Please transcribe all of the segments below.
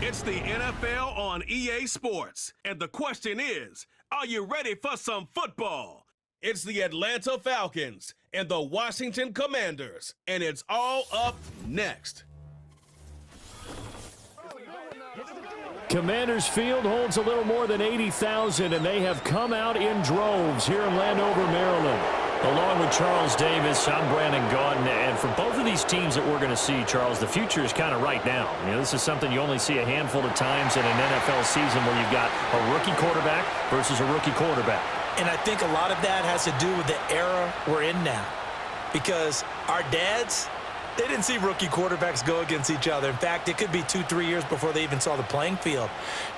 It's the NFL on EA Sports, and the question is, are you ready for some football? It's the Atlanta Falcons and the Washington Commanders, and it's all up next. Commanders Field holds a little more than 80,000, and they have come out in droves here in Landover, Maryland. Along with Charles Davis, I'm Brandon Gaudin, and for both of these teams that we're going to see, Charles, the future is kind of right now. You know, this is something you only see a handful of times in an NFL season where you've got a rookie quarterback versus a rookie quarterback. And I think a lot of that has to do with the era we're in now, because our dads, they didn't see rookie quarterbacks go against each other. In fact, it could be 2-3 years before they even saw the playing field.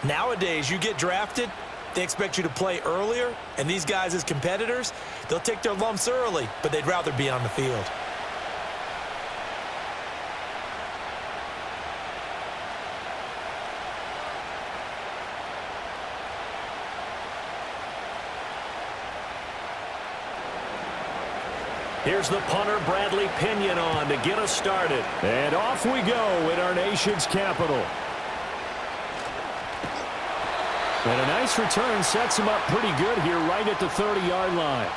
Nowadays, you get drafted, they expect you to play earlier, and these guys as competitors, they'll take their lumps early, but they'd rather be on the field. Here's the punter, Bradley Pinion, on to get us started. And off we go in our nation's capital. And a nice return sets him up pretty good here right at the 30-yard line.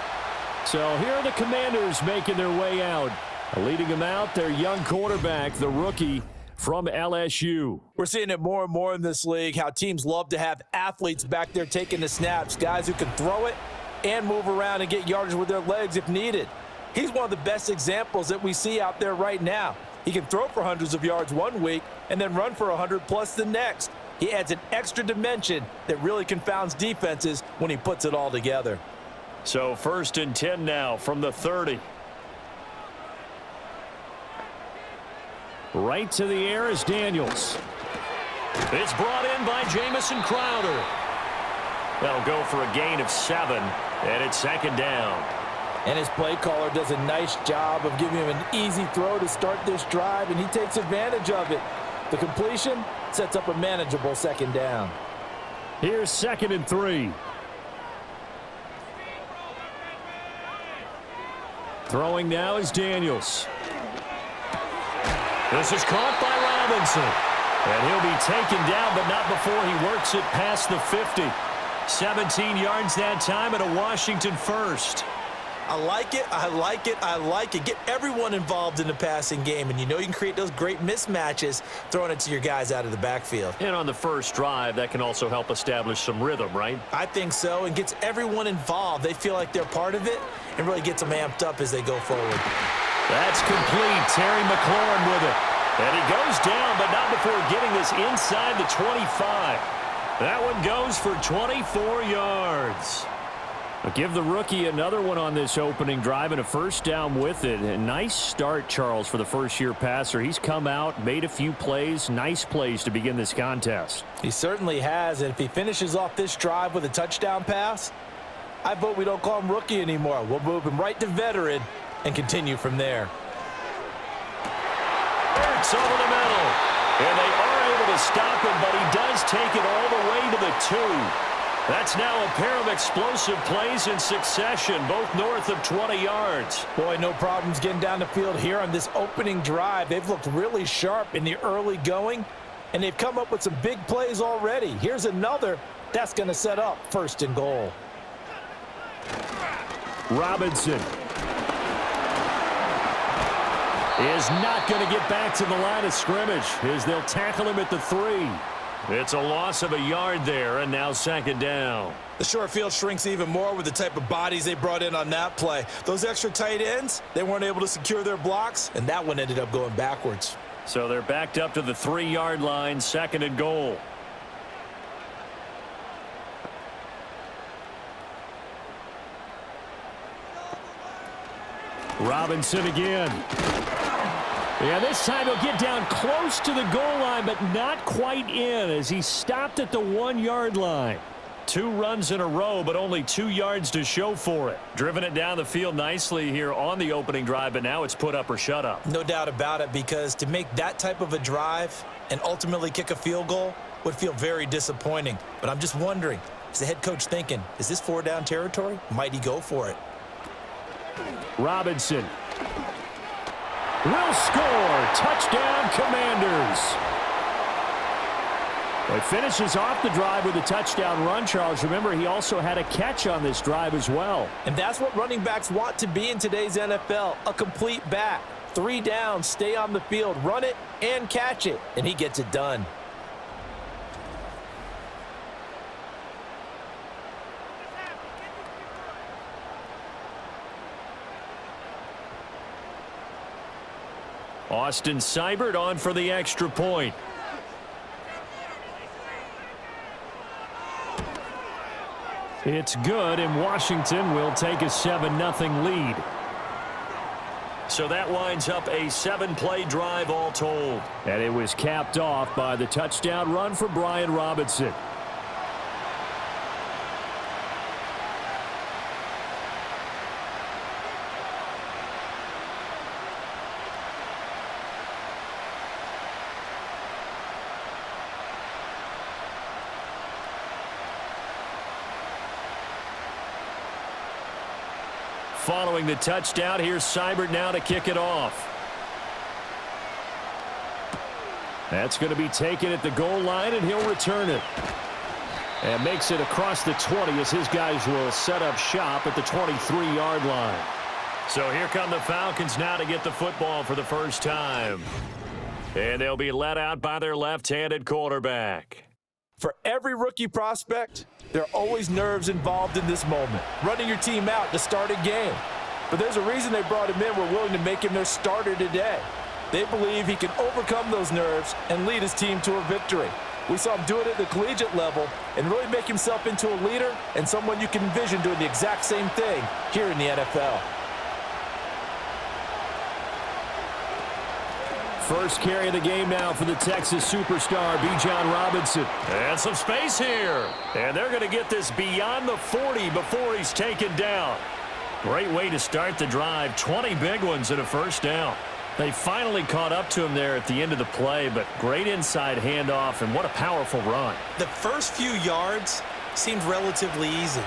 So here are the Commanders making their way out. Leading them out, their young quarterback, the rookie from LSU. We're seeing it more and more in this league, how teams love to have athletes back there taking the snaps, guys who can throw it and move around and get yardage with their legs if needed. He's one of the best examples that we see out there right now. He can throw for hundreds of yards one week and then run for 100+ the next. He adds an extra dimension that really confounds defenses when he puts it all together. So 1st and 10 now from the 30. Right to the air is Daniels. It's brought in by Jamison Crowder. That'll go for a gain of 7, and it's 2nd down. And his play caller does a nice job of giving him an easy throw to start this drive, and he takes advantage of it. The completion sets up a manageable 2nd down. Here's 2nd and 3. Throwing now is Daniels. This is caught by Robinson. And he'll be taken down, but not before he works it past the 50. 17 yards that time and a Washington first. I like it, I like it, I like it. Get everyone involved in the passing game, and you know you can create those great mismatches throwing it to your guys out of the backfield. And on the first drive, that can also help establish some rhythm, right? I think so, and gets everyone involved. They feel like they're part of it and really gets them amped up as they go forward. That's complete. Terry McLaurin with it. And he goes down, but not before getting this inside the 25. That one goes for 24 yards. But give the rookie another one on this opening drive and a 1st down with it. A nice start, Charles, for the first-year passer. He's come out, made a few plays, nice plays to begin this contest. He certainly has, and if he finishes off this drive with a touchdown pass, I vote we don't call him rookie anymore. We'll move him right to veteran and continue from there. It's over the middle, and they are able to stop him, but he does take it all the way to the 2. That's now a pair of explosive plays in succession, both north of 20 yards. Boy, no problems getting down the field here on this opening drive. They've looked really sharp in the early going, and they've come up with some big plays already. Here's another that's going to set up 1st and goal. Robinson is not going to get back to the line of scrimmage as they'll tackle him at the 3. It's a loss of a yard there, and now 2nd down. The short field shrinks even more with the type of bodies they brought in on that play. Those extra tight ends, they weren't able to secure their blocks, and that one ended up going backwards. So they're backed up to the 3-yard line, 2nd and goal. Robinson again. Yeah, this time he'll get down close to the goal line, but not quite in as he stopped at the 1-yard line. 2 runs in a row, but only 2 yards to show for it. Driven it down the field nicely here on the opening drive, but now it's put up or shut up. No doubt about it, because to make that type of a drive and ultimately kick a field goal would feel very disappointing. But I'm just wondering, is the head coach thinking, is this 4-down territory? Might he go for it? Robinson will score. Touchdown, Commanders. He finishes off the drive with a touchdown run, Charles. Remember, he also had a catch on this drive as well. And that's what running backs want to be in today's NFL, a complete back. 3 downs, stay on the field, run it, and catch it, and he gets it done. Austin Seibert on for the extra point. It's good, and Washington will take a 7-0 lead. So that winds up a 7-play drive all told. And it was capped off by the touchdown run for Brian Robinson. Following the touchdown, here's Seibert now to kick it off. That's going to be taken at the goal line, and he'll return it. And makes it across the 20 as his guys will set up shop at the 23-yard line. So here come the Falcons now to get the football for the first time. And they'll be led out by their left-handed quarterback. For every rookie prospect, there are always nerves involved in this moment, running your team out to start a game. But there's a reason they brought him in. We're willing to make him their starter today. They believe he can overcome those nerves and lead his team to a victory. We saw him do it at the collegiate level and really make himself into a leader and someone you can envision doing the exact same thing here in the NFL. First carry of the game now for the Texas superstar, Bijan Robinson. And some space here. And they're going to get this beyond the 40 before he's taken down. Great way to start the drive. 20 big ones and a first down. They finally caught up to him there at the end of the play, but great inside handoff, and what a powerful run. The first few yards seemed relatively easy.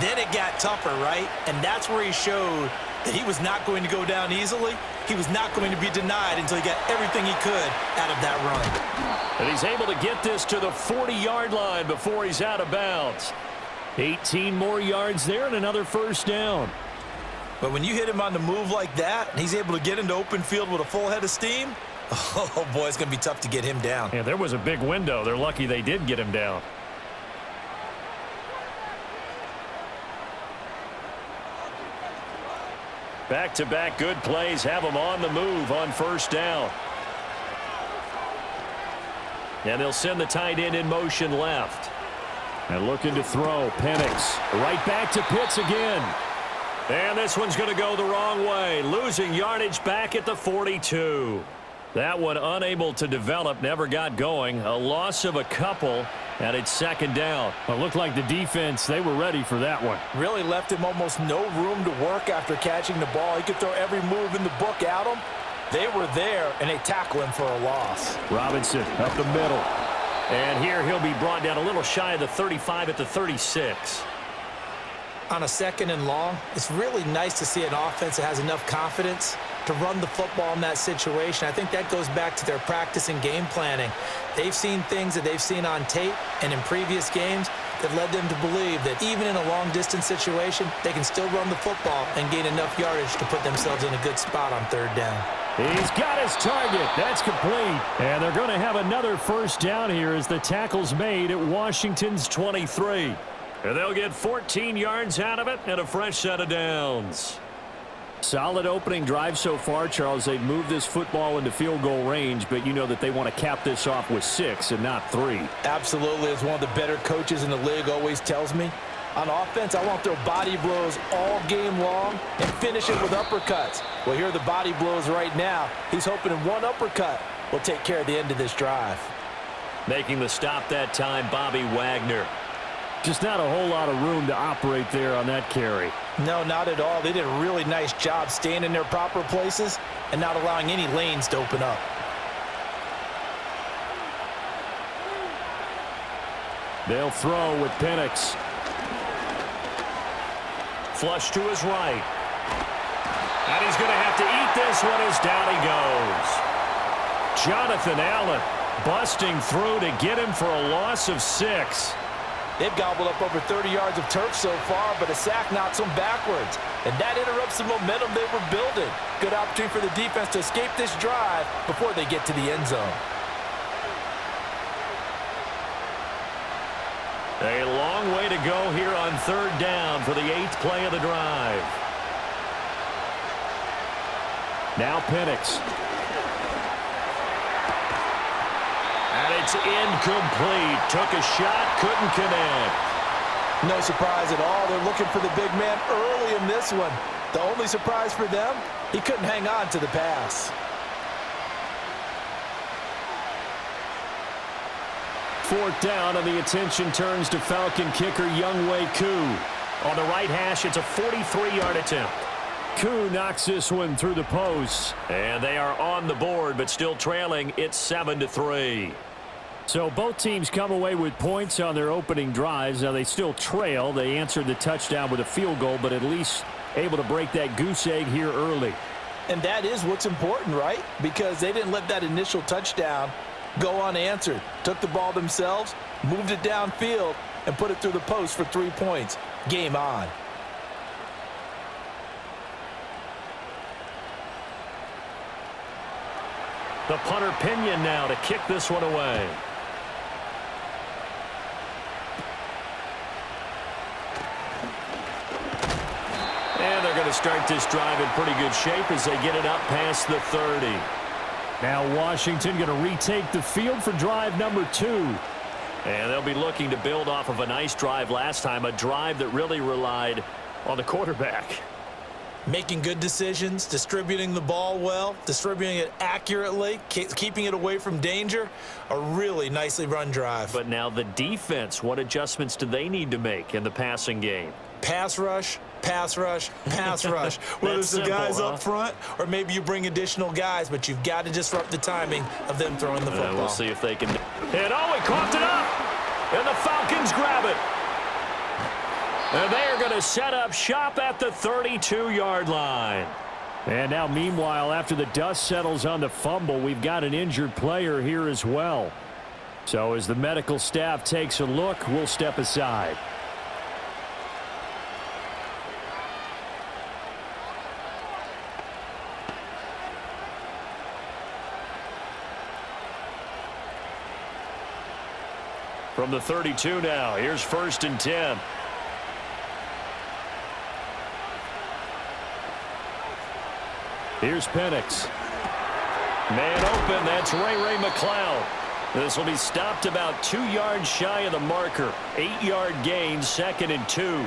Then it got tougher, right? And that's where he showed that he was not going to go down easily. He was not going to be denied until he got everything he could out of that run. And he's able to get this to the 40-yard line before he's out of bounds. 18 more yards there and another first down. But when you hit him on the move like that, and he's able to get into open field with a full head of steam, oh, boy, it's going to be tough to get him down. Yeah, there was a big window. They're lucky they did get him down. Back-to-back good plays have him on the move on first down. And they'll send the tight end in motion left. And looking to throw, Penix. Right back to Pitts again. And this one's going to go the wrong way. Losing yardage back at the 42. That one unable to develop, never got going. A loss of a couple, and it's second down. Well, it looked like the defense, they were ready for that one. Really left him almost no room to work after catching the ball. He could throw every move in the book at him. They were there, and they tackle him for a loss. Robinson up the middle. And here he'll be brought down a little shy of the 35 at the 36. On a second and long, it's really nice to see an offense that has enough confidence to run the football in that situation. I think that goes back to their practice and game planning. They've seen things that they've seen on tape and in previous games that led them to believe that even in a long-distance situation, they can still run the football and gain enough yardage to put themselves in a good spot on third down. He's got his target. That's complete. And they're going to have another first down here as the tackle's made at Washington's 23. And they'll get 14 yards out of it and a fresh set of downs. Solid opening drive so far, Charles. They've moved this football into field goal range, but you know that they want to cap this off with 6 and not 3. Absolutely. As one of the better coaches in the league always tells me, on offense, I want to throw body blows all game long and finish it with uppercuts. Well, here are the body blows right now. He's hoping in one uppercut will take care of the end of this drive. Making the stop that time, Bobby Wagner. Just not a whole lot of room to operate there on that carry. No, not at all. They did a really nice job staying in their proper places and not allowing any lanes to open up. They'll throw with Penix. Flush to his right. And he's going to have to eat this one as down he goes. Jonathan Allen busting through to get him for a loss of 6. They've gobbled up over 30 yards of turf so far, but a sack knocks them backwards. And that interrupts the momentum they were building. Good opportunity for the defense to escape this drive before they get to the end zone. A long way to go here on 3rd down for the 8th play of the drive. Now Penix. And it's incomplete. Took a shot, couldn't connect. No surprise at all. They're looking for the big man early in this one. The only surprise for them, he couldn't hang on to the pass. 4th down, and the attention turns to Falcon kicker Younghoe Koo. On the right hash, it's a 43-yard attempt. Koo knocks this one through the posts, and they are on the board, but still trailing. It's 7-3. So both teams come away with points on their opening drives. Now they still trail. They answered the touchdown with a field goal, but at least able to break that goose egg here early. And that is what's important, right? Because they didn't let that initial touchdown go unanswered. Took the ball themselves, moved it downfield, and put it through the post for 3 points. Game on. The punter Pinion now to kick this one away. And they're going to start this drive in pretty good shape as they get it up past the 30. Now Washington going to retake the field for drive number 2. And they'll be looking to build off of a nice drive last time, a drive that really relied on the quarterback. Making good decisions, distributing the ball well, distributing it accurately, keeping it away from danger. A really nicely run drive. But now the defense, what adjustments do they need to make in the passing game? Pass rush, pass rush, pass rush. Whether it's the guys up front or maybe you bring additional guys, but you've got to disrupt the timing of them throwing the football. We'll see if they can. And he coughed it up. And the Falcons grab it. And they are going to set up shop at the 32-yard line. And now, meanwhile, after the dust settles on the fumble, we've got an injured player here as well. So as the medical staff takes a look, we'll step aside. From the 32 now, here's 1st and 10. Here's Penix. Man open, that's Ray McCloud. This will be stopped about 2 yards shy of the marker. 8-yard gain, 2nd and 2.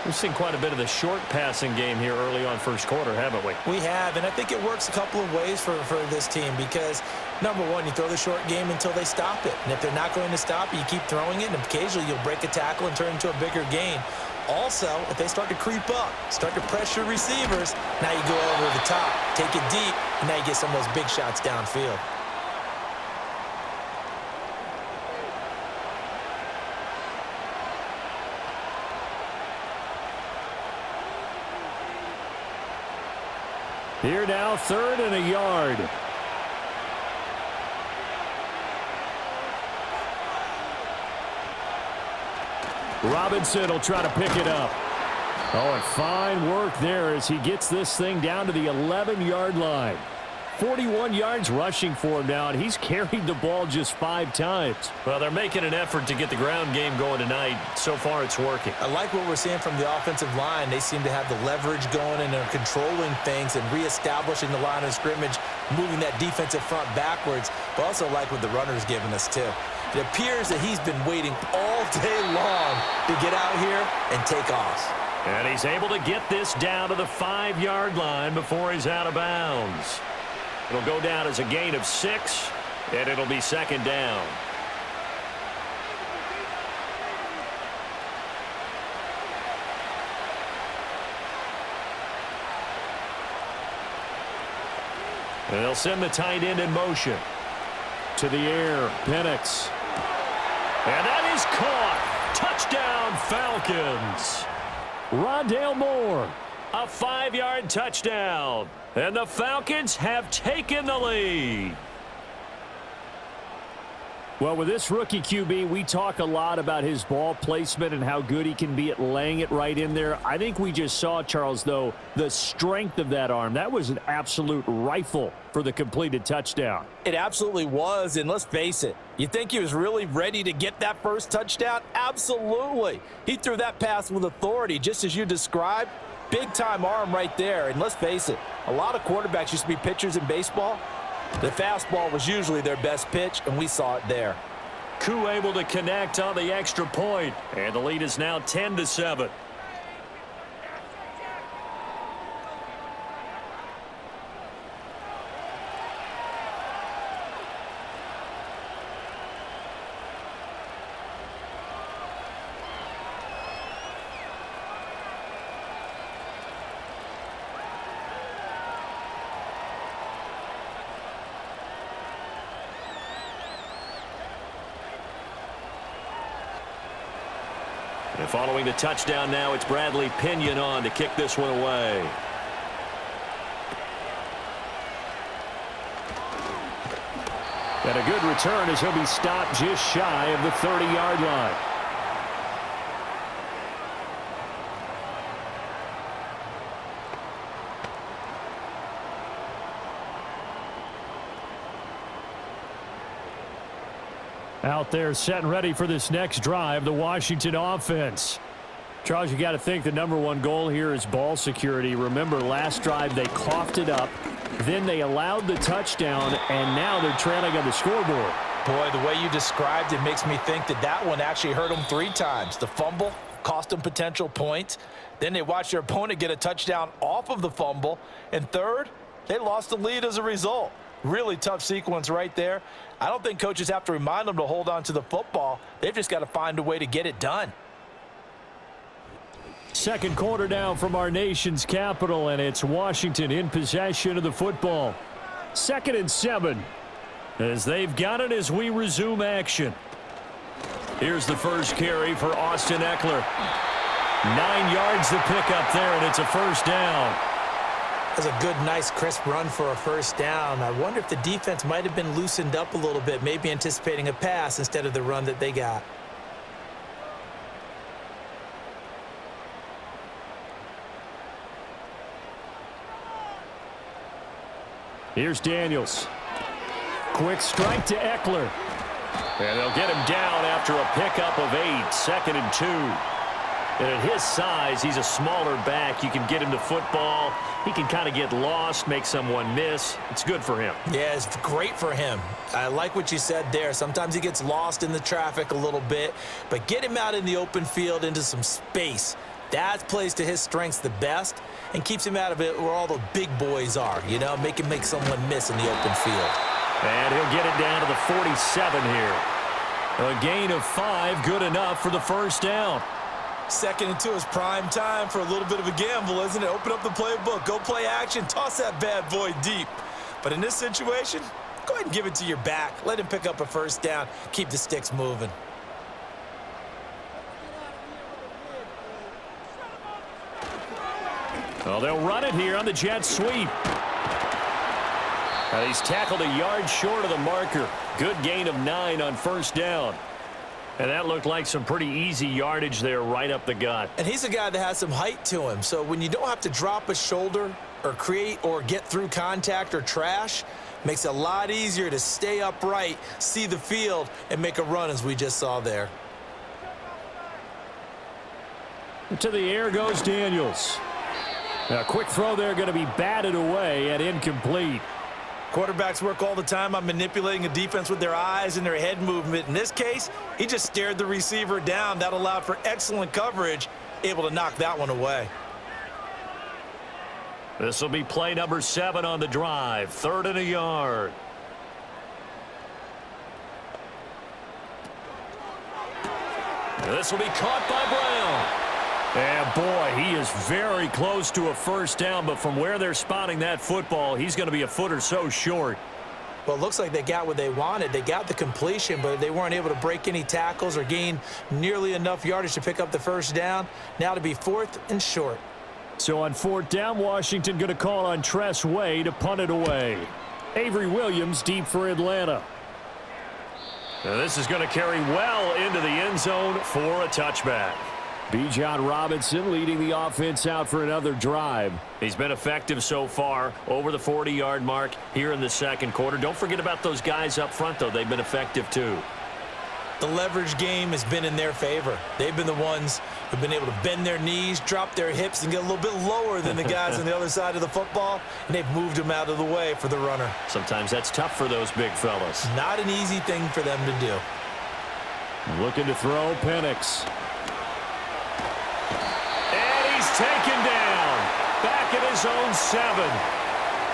We've seen quite a bit of the short passing game here early on first quarter, haven't we? We have, and I think it works a couple of ways for this team because, number one, you throw the short game until they stop it. And if they're not going to stop it, you keep throwing it, and occasionally you'll break a tackle and turn into a bigger gain. Also, if they start to creep up, start to pressure receivers, now you go over the top, take it deep, and now you get some of those big shots downfield. Here now, 3rd and a yard. Robinson will try to pick it up. Oh, and fine work there as he gets this thing down to the 11-yard line. 41 yards rushing for him now, and he's carried the ball just 5 times. Well, they're making an effort to get the ground game going tonight. So far, it's working. I like what we're seeing from the offensive line. They seem to have the leverage going, and they're controlling things and reestablishing the line of scrimmage, moving that defensive front backwards. But also like what the runner's giving us, too. It appears that he's been waiting all day long to get out here and take off. And he's able to get this down to the 5-yard line before he's out of bounds. It'll go down as a gain of 6, and it'll be 2nd down. And they'll send the tight end in motion. To the air, Penix. And that is caught. Touchdown, Falcons. Rondale Moore. A 5-yard touchdown. And the Falcons have taken the lead. Well, with this rookie QB, we talk a lot about his ball placement and how good he can be at laying it right in there. I think we just saw, Charles, though, the strength of that arm. That was an absolute rifle for the completed touchdown. It absolutely was, and let's face it, you think he was really ready to get that first touchdown? Absolutely. He threw that pass with authority, just as you described. Big-time arm right there, and let's face it, a lot of quarterbacks used to be pitchers in baseball. The fastball was usually their best pitch, and we saw it there. Koo able to connect on the extra point, and the lead is now 10-7. And following the touchdown now, it's Bradley Pinion on to kick this one away. And a good return as he'll be stopped just shy of the 30-yard line. Out there set and ready for this next drive, the Washington offense. Charles, you got to think the #1 goal here is ball security. Remember, last drive they coughed it up, then they allowed the touchdown, and now they're trailing on the scoreboard. Boy, the way you described it makes me think that that one actually hurt them 3 times. The fumble cost them potential points. Then they watched their opponent get a touchdown off of the fumble. And third, they lost the lead as a result. Really tough sequence right there. I don't think coaches have to remind them to hold on to the football. They've just got to find a way to get it done. Second quarter down from our nation's capital, and it's Washington in possession of the football. 2nd and 7 as they've got it as we resume action. Here's the first carry for Austin Eckler. 9 yards to pick up there, and it's a first down. That's a good, nice, crisp run for a first down. I wonder if the defense might have been loosened up a little bit, maybe anticipating a pass instead of the run that they got. Here's Daniels. Quick strike to Eckler. And they'll get him down after a pickup of 8, 2nd and 2. And at his size, he's a smaller back. You can get him to football. He can kind of get lost, make someone miss. It's good for him. Yeah, it's great for him. I like what you said there. Sometimes he gets lost in the traffic a little bit, but get him out in the open field into some space. That plays to his strengths the best and keeps him out of it where all the big boys are, you know, make someone miss in the open field. And he'll get it down to the 47 here. A gain of 5, good enough for the first down. 2nd and 2 is prime time for a little bit of a gamble, isn't it? Open up the playbook, go play action, toss that bad boy deep. But in this situation, go ahead and give it to your back. Let him pick up a first down, keep the sticks moving. Well, they'll run it here on the jet sweep. He's tackled a yard short of the marker. Good gain of 9 on first down. And that looked like some pretty easy yardage there right up the gut. And he's a guy that has some height to him. So when you don't have to drop a shoulder or create or get through contact or trash, makes it a lot easier to stay upright, see the field, and make a run as we just saw there. To the air goes Daniels. A quick throw there going to be batted away and incomplete. Quarterbacks work all the time on manipulating a defense with their eyes and their head movement. In this case, he just stared the receiver down. That allowed for excellent coverage, able to knock that one away. This will be play number 7 on the drive. 3rd and a yard. This will be caught by Brown. And boy, he is very close to a first down, but from where they're spotting that football, he's going to be a foot or so short. Well, it looks like they got what they wanted. They got the completion, but they weren't able to break any tackles or gain nearly enough yardage to pick up the first down. Now to be 4th and short. So on 4th down, Washington going to call on Tress Way to punt it away. Avery Williams deep for Atlanta. And this is going to carry well into the end zone for a touchback. Bijan Robinson leading the offense out for another drive. He's been effective so far, over the 40-yard mark here in the second quarter. Don't forget about those guys up front, though. They've been effective, too. The leverage game has been in their favor. They've been the ones who've been able to bend their knees, drop their hips, and get a little bit lower than the guys on the other side of the football, and they've moved them out of the way for the runner. Sometimes that's tough for those big fellas. Not an easy thing for them to do. Looking to throw, Penix. And he's taken down. Back at his own 7.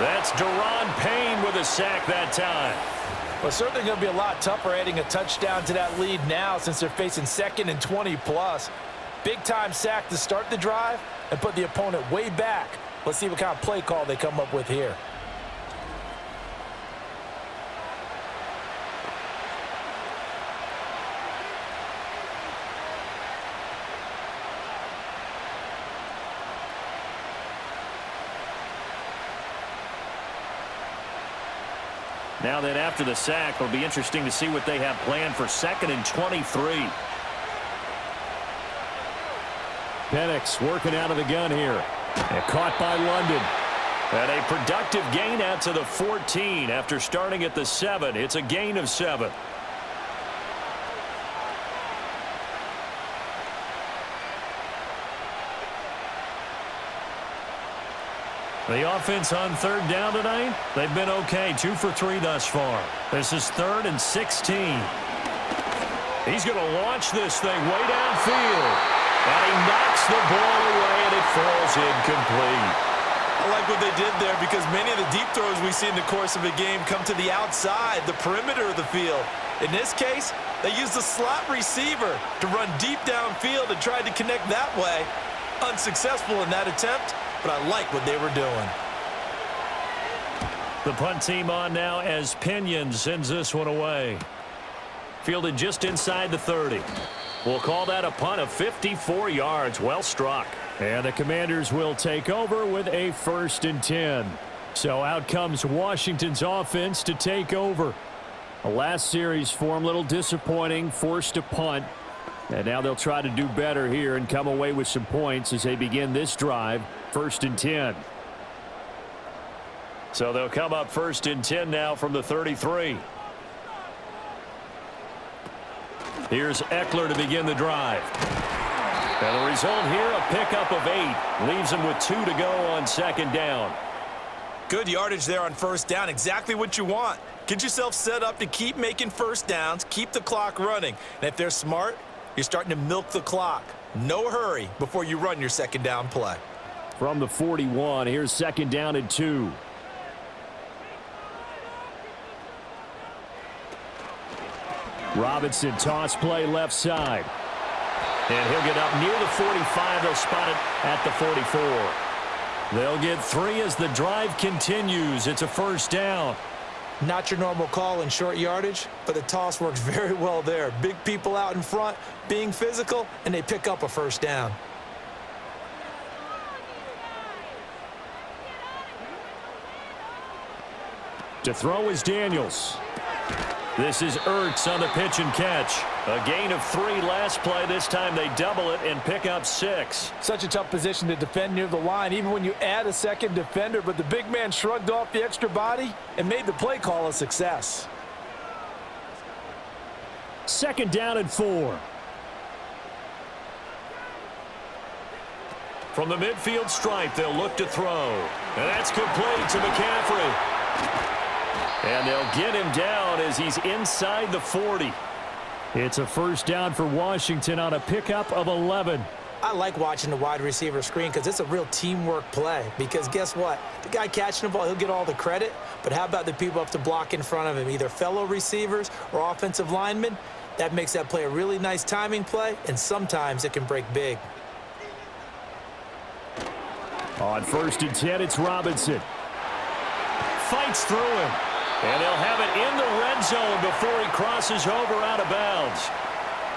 That's Deron Payne with a sack that time. Well, it's certainly going to be a lot tougher adding a touchdown to that lead now since they're facing 2nd and 20+. Big-time sack to start the drive and put the opponent way back. Let's see what kind of play call they come up with here. Now then, after the sack, it'll be interesting to see what they have planned for 2nd and 23. Penix working out of the gun here. And caught by London. And a productive gain out to the 14 after starting at the 7. It's a gain of 7. The offense on 3rd down tonight, they've been okay. 2 for 3 thus far. This is 3rd and 16. He's going to launch this thing way downfield. And he knocks the ball away, and it falls incomplete. I like what they did there because many of the deep throws we see in the course of a game come to the outside, the perimeter of the field. In this case, they used a slot receiver to run deep downfield and tried to connect that way. Unsuccessful in that attempt, but I like what they were doing. The punt team on now as Pinion sends this one away. Fielded just inside the 30. We'll call that a punt of 54 yards. Well struck. And the Commanders will take over with a 1st and 10. So out comes Washington's offense to take over. The last series for them, a little disappointing, forced a punt. And now they'll try to do better here and come away with some points as they begin this drive. 1st and 10. So they'll come up 1st and 10 now from the 33. Here's Eckler to begin the drive. And the result here, a pickup of 8. Leaves him with 2 to go on 2nd down. Good yardage there on 1st down. Exactly what you want. Get yourself set up to keep making 1st downs, keep the clock running. And if they're smart, you're starting to milk the clock. No hurry before you run your 2nd down play. From the 41, here's 2nd down and 2. Robinson toss play left side. And he'll get up near the 45. They'll spot it at the 44. They'll get 3 as the drive continues. It's a 1st down. Not your normal call in short yardage, but the toss works very well there. Big people out in front, being physical, and they pick up a 1st down. To throw is Daniels. This is Ertz on the pitch and catch. A gain of 3 last play. This time they double it and pick up 6. Such a tough position to defend near the line, even when you add a 2nd defender, but the big man shrugged off the extra body and made the play call a success. 2nd down and 4. From the midfield stripe, they'll look to throw. And that's complete to McCaffrey. And they'll get him down as he's inside the 40. It's a 1st down for Washington on a pickup of 11. I like watching the wide receiver screen because it's a real teamwork play. Because guess what? The guy catching the ball, he'll get all the credit. But how about the people up to block in front of him, either fellow receivers or offensive linemen? That makes that play a really nice timing play, and sometimes it can break big. On 1st and 10, it's Robinson. Fights through him. And they'll have it in the red zone before he crosses over out of bounds.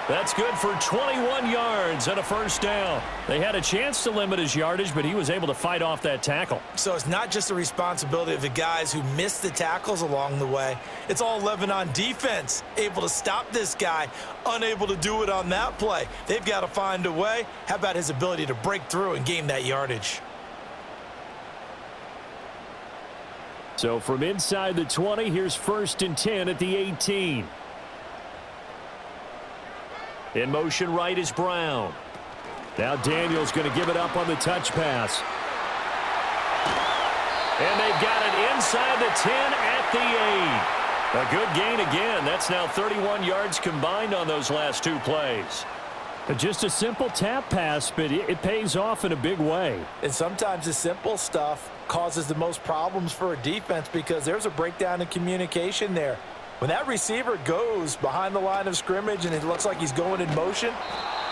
That's good for 21 yards and a first down. They had a chance to limit his yardage, but he was able to fight off that tackle. So it's not just the responsibility of the guys who missed the tackles along the way. It's all Levin on defense, able to stop this guy, unable to do it on that play. They've got to find a way. How about his ability to break through and gain that yardage? So from inside the 20, here's 1st and 10 at the 18. In motion right is Brown. Now Daniel's going to give it up on the touch pass. And they've got it inside the 10 at the 8. A good gain again. That's now 31 yards combined on those last 2 plays. Just a simple tap pass, but it pays off in a big way. And sometimes the simple stuff causes the most problems for a defense because there's a breakdown in communication there. When that receiver goes behind the line of scrimmage and it looks like he's going in motion,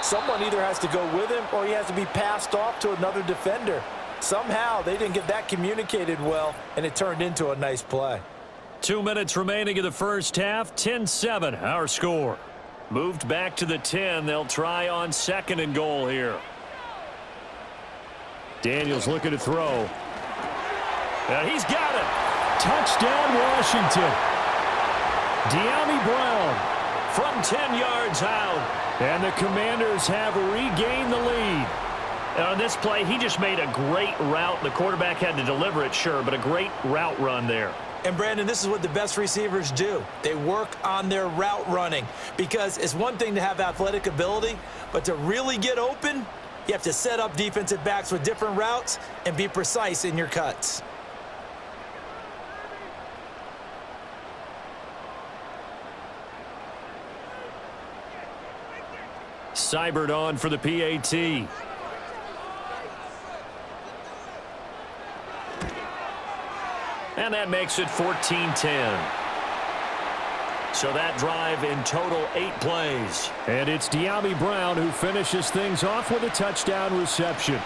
someone either has to go with him or he has to be passed off to another defender. Somehow they didn't get that communicated well, and it turned into a nice play. 2 minutes remaining in the first half. 10-7 our score. Moved back to the 10. They'll try on 2nd and goal here. Daniels looking to throw. And he's got it. Touchdown, Washington. Dyami Brown from 10 yards out. And the Commanders have regained the lead. And on this play, he just made a great route. The quarterback had to deliver it, sure, but a great route run there. And, Brandon, this is what the best receivers do. They work on their route running because it's one thing to have athletic ability, but to really get open, you have to set up defensive backs with different routes and be precise in your cuts. Seibert on for the PAT. And that makes it 14-10. So that drive in total 8 plays. And it's Dyami Brown who finishes things off with a touchdown reception.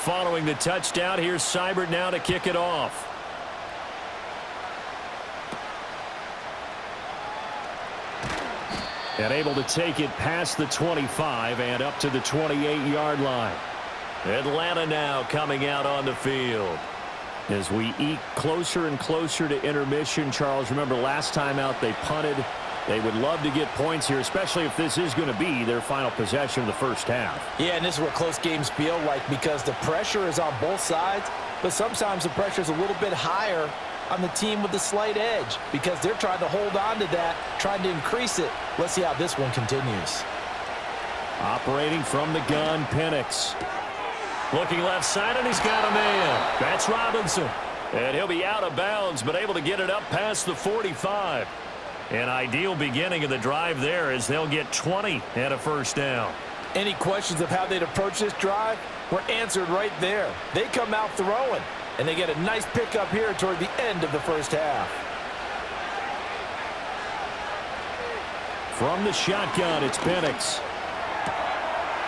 Following the touchdown, here's Seibert now to kick it off. And able to take it past the 25 and up to the 28-yard line. Atlanta now coming out on the field. As we eke closer and closer to intermission, Charles, remember last time out they punted. They would love to get points here, especially if this is going to be their final possession of the first half. Yeah, and this is what close games feel like because the pressure is on both sides, but sometimes the pressure is a little bit higher on the team with the slight edge because they're trying to hold on to that, trying to increase it. Let's see how this one continues. Operating from the gun, Penix. Looking left side, and he's got a man. That's Robinson. And he'll be out of bounds, but able to get it up past the 45. An ideal beginning of the drive there as they'll get 20 and a first down. Any questions of how they'd approach this drive were answered right there. They come out throwing, and they get a nice pickup here toward the end of the first half. From the shotgun, it's Penix.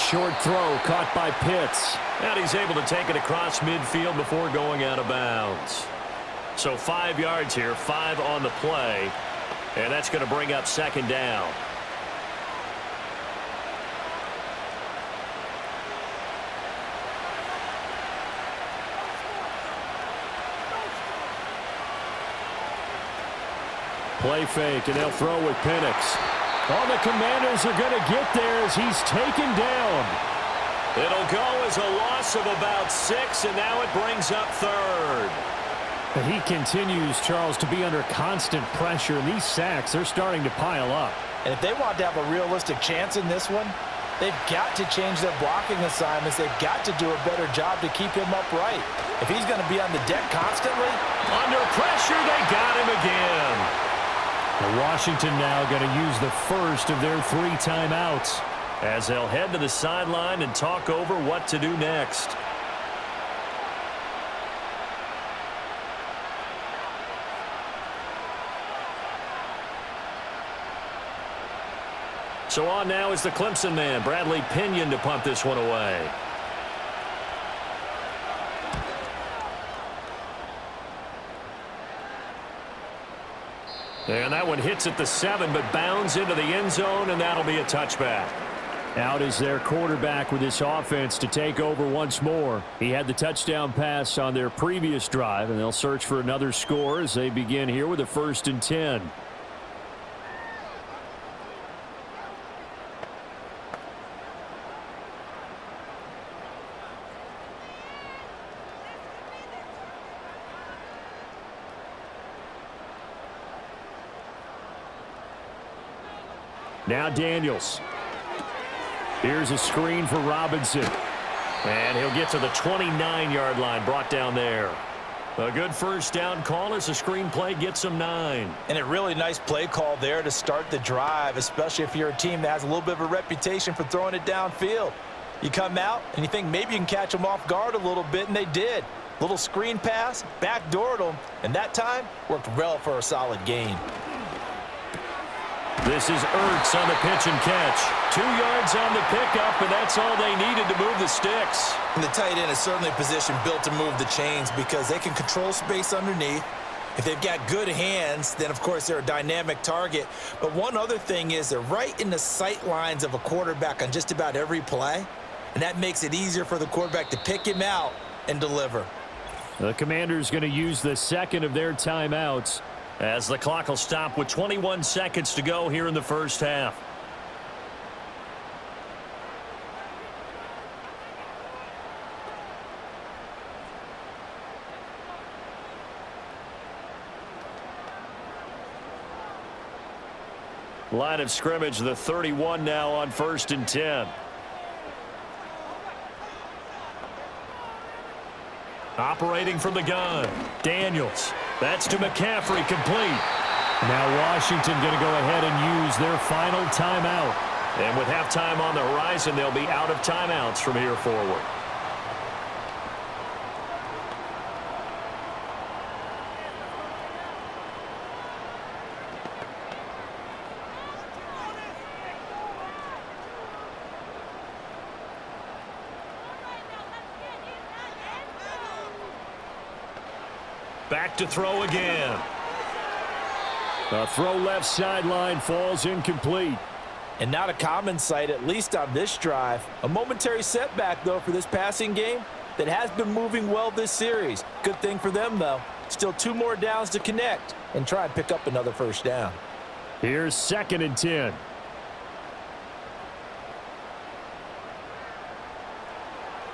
Short throw caught by Pitts. And he's able to take it across midfield before going out of bounds. So 5 yards here, 5 on the play. And that's going to bring up 2nd down. Play fake, and they'll throw with Penix. All the Commanders are going to get there as he's taken down. It'll go as a loss of about 6, and now it brings up 3rd. But he continues, Charles, to be under constant pressure, and these sacks, they're starting to pile up. And if they want to have a realistic chance in this one, they've got to change their blocking assignments. They've got to do a better job to keep him upright. If he's going to be on the deck constantly, under pressure, they got him again. Washington now going to use the first of their 3 timeouts as they'll head to the sideline and talk over what to do next. So on now is the Clemson man, Bradley Pinion, to punt this one away. And that one hits at the 7, but bounds into the end zone, and that'll be a touchback. Out is their quarterback with this offense to take over once more. He had the touchdown pass on their previous drive, and they'll search for another score as they begin here with a 1st and 10. Now Daniels. Here's a screen for Robinson. And he'll get to the 29-yard line, brought down there. A good first down call as the screenplay gets him 9. And a really nice play call there to start the drive, especially if you're a team that has a little bit of a reputation for throwing it downfield. You come out and you think maybe you can catch them off guard a little bit, and they did. Little screen pass, backdoored them, and that time worked well for a solid gain. This is Ertz on the pitch and catch. 2 yards on the pickup, and that's all they needed to move the sticks. And the tight end is certainly a position built to move the chains because they can control space underneath. If they've got good hands, then, of course, they're a dynamic target. But one other thing is they're right in the sight lines of a quarterback on just about every play, and that makes it easier for the quarterback to pick him out and deliver. The Commanders going to use the second of their timeouts, as the clock will stop with 21 seconds to go here in the first half. Line of scrimmage, the 31 now on 1st and 10. Operating from the gun, Daniels. That's to McCaffrey, complete. Now Washington going to go ahead and use their final timeout. And with halftime on the horizon, they'll be out of timeouts from here forward. Back to throw again. A throw left sideline falls incomplete. And not a common sight, at least on this drive. A momentary setback, though, for this passing game that has been moving well this series. Good thing for them, though. Still 2 more downs to connect and try and pick up another first down. Here's 2nd and 10.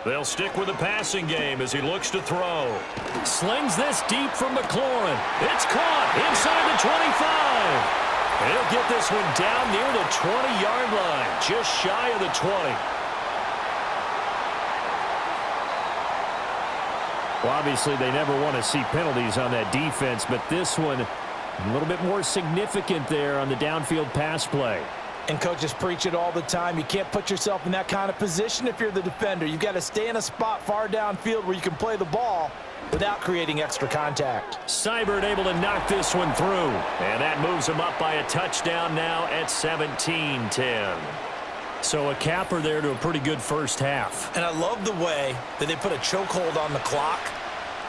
They'll stick with the passing game as he looks to throw. Slings this deep from McLaurin. It's caught inside the 25. He'll get this one down near the 20-yard line, just shy of the 20. Well, obviously, they never want to see penalties on that defense, but this one a little bit more significant there on the downfield pass play. And coaches preach it all the time. You can't put yourself in that kind of position if you're the defender. You've got to stay in a spot far downfield where you can play the ball without creating extra contact. Seibert able to knock this one through. And that moves him up by a touchdown now at 17-10. So a capper there to a pretty good first half. And I love the way that they put a chokehold on the clock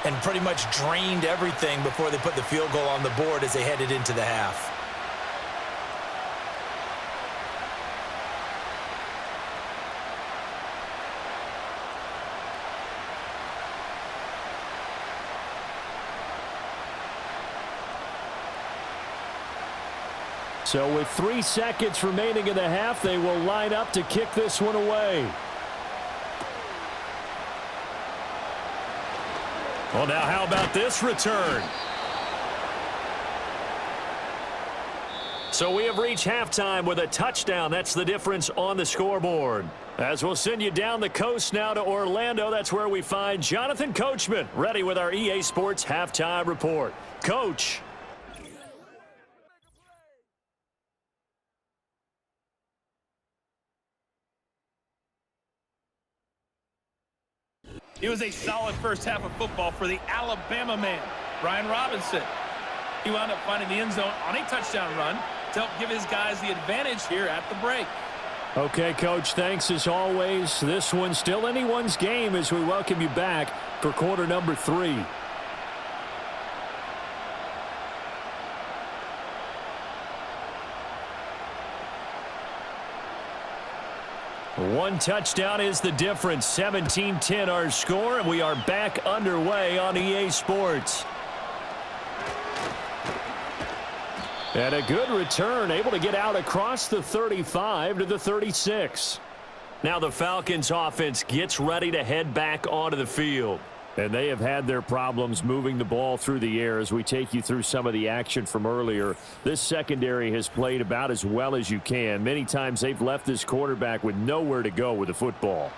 and pretty much drained everything before they put the field goal on the board as they headed into the half. So with 3 seconds remaining in the half, they will line up to kick this one away. Well, now how about this return? So we have reached halftime with a touchdown. That's the difference on the scoreboard. As we'll send you down the coast now to Orlando, that's where we find Jonathan Coachman ready with our EA Sports Halftime Report. Coach. It was a solid first half of football for the Alabama man, Brian Robinson. He wound up finding the end zone on a touchdown run to help give his guys the advantage here at the break. Okay, Coach, thanks as always. This one's still anyone's game as we welcome you back for quarter number 3. One touchdown is the difference. 17-10 our score, and we are back underway on EA Sports. And a good return, able to get out across the 35 to the 36. Now the Falcons offense gets ready to head back onto the field. And they have had their problems moving the ball through the air as we take you through some of the action from earlier. This secondary has played about as well as you can. Many times they've left this quarterback with nowhere to go with the football.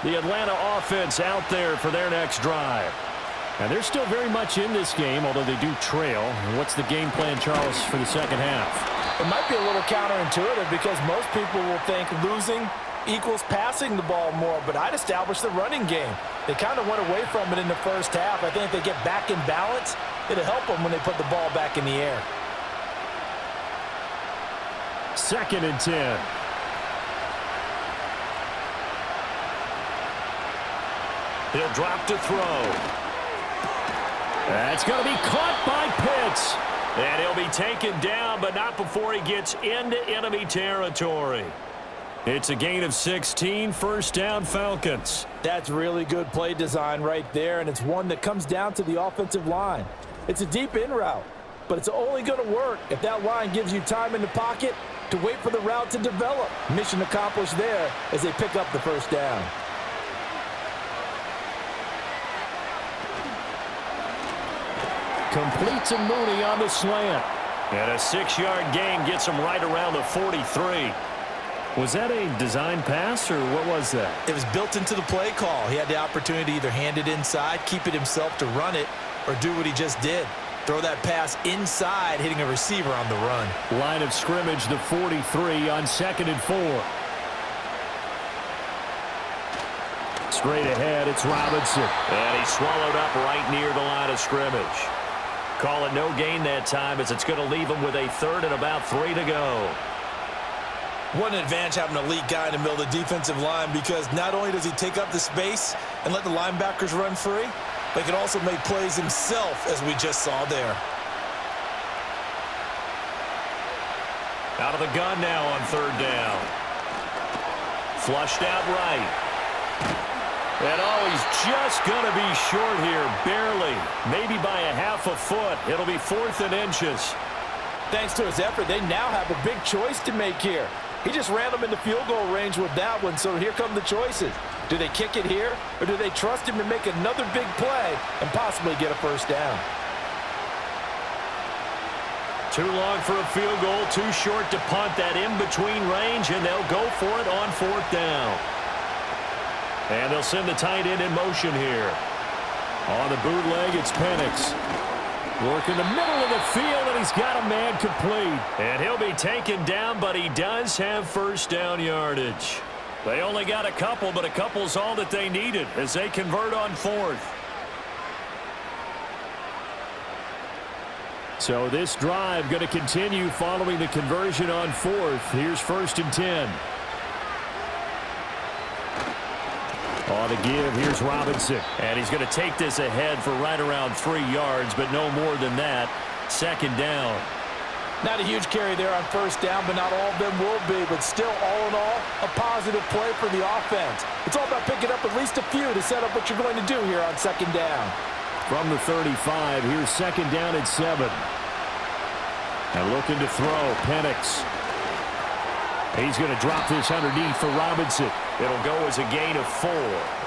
The Atlanta offense out there for their next drive. And they're still very much in this game, although they do trail. What's the game plan, Charles, for the second half? It might be a little counterintuitive because most people will think losing equals passing the ball more, but I'd establish the running game. They kind of went away from it in the first half. I think if they get back in balance, it'll help them when they put the ball back in the air. 2nd and 10. He'll drop to throw. That's going to be caught by Pitts. And he'll be taken down, but not before he gets into enemy territory. It's a gain of 16, first down Falcons. That's really good play design right there, and it's one that comes down to the offensive line. It's a deep in route, but it's only going to work if that line gives you time in the pocket to wait for the route to develop. Mission accomplished there as they pick up the first down. Completes a Mooney on the slant. And a 6-yard gain gets him right around the 43. Was that a design pass, or what was that? It was built into the play call. He had the opportunity to either hand it inside, keep it himself to run it, or do what he just did. Throw that pass inside, hitting a receiver on the run. Line of scrimmage, the 43 on 2nd and 4. Straight ahead, it's Robinson. And he's swallowed up right near the line of scrimmage. Call it no gain that time as it's going to leave him with a 3rd and about 3 to go. What an advantage having an elite guy in the middle of the defensive line, because not only does he take up the space and let the linebackers run free, but he can also make plays himself, as we just saw there. Out of the gun now on 3rd down. Flushed out right. And he's just going to be short here, barely. Maybe by a half a foot. It'll be 4th and inches. Thanks to his effort, they now have a big choice to make here. He just ran them into field goal range with that one, so here come the choices. Do they kick it here, or do they trust him to make another big play and possibly get a first down? Too long for a field goal, too short to punt. That in-between range, and they'll go for it on 4th down. And they'll send the tight end in motion here. On the bootleg, it's Penix. Working the middle of the field, and he's got a man complete. And he'll be taken down, but he does have first down yardage. They only got a couple, but a couple's all that they needed as they convert on 4th. So this drive going to continue following the conversion on 4th. Here's 1st and 10. On the give, here's Robinson. And he's going to take this ahead for right around 3 yards, but no more than that. 2nd down. Not a huge carry there on 1st down, but not all of them will be. But still, all in all, a positive play for the offense. It's all about picking up at least a few to set up what you're going to do here on 2nd down. From the 35, here's 2nd down and 7. And looking to throw, Penix. He's going to drop this underneath for Robinson. It'll go as a gain of 4.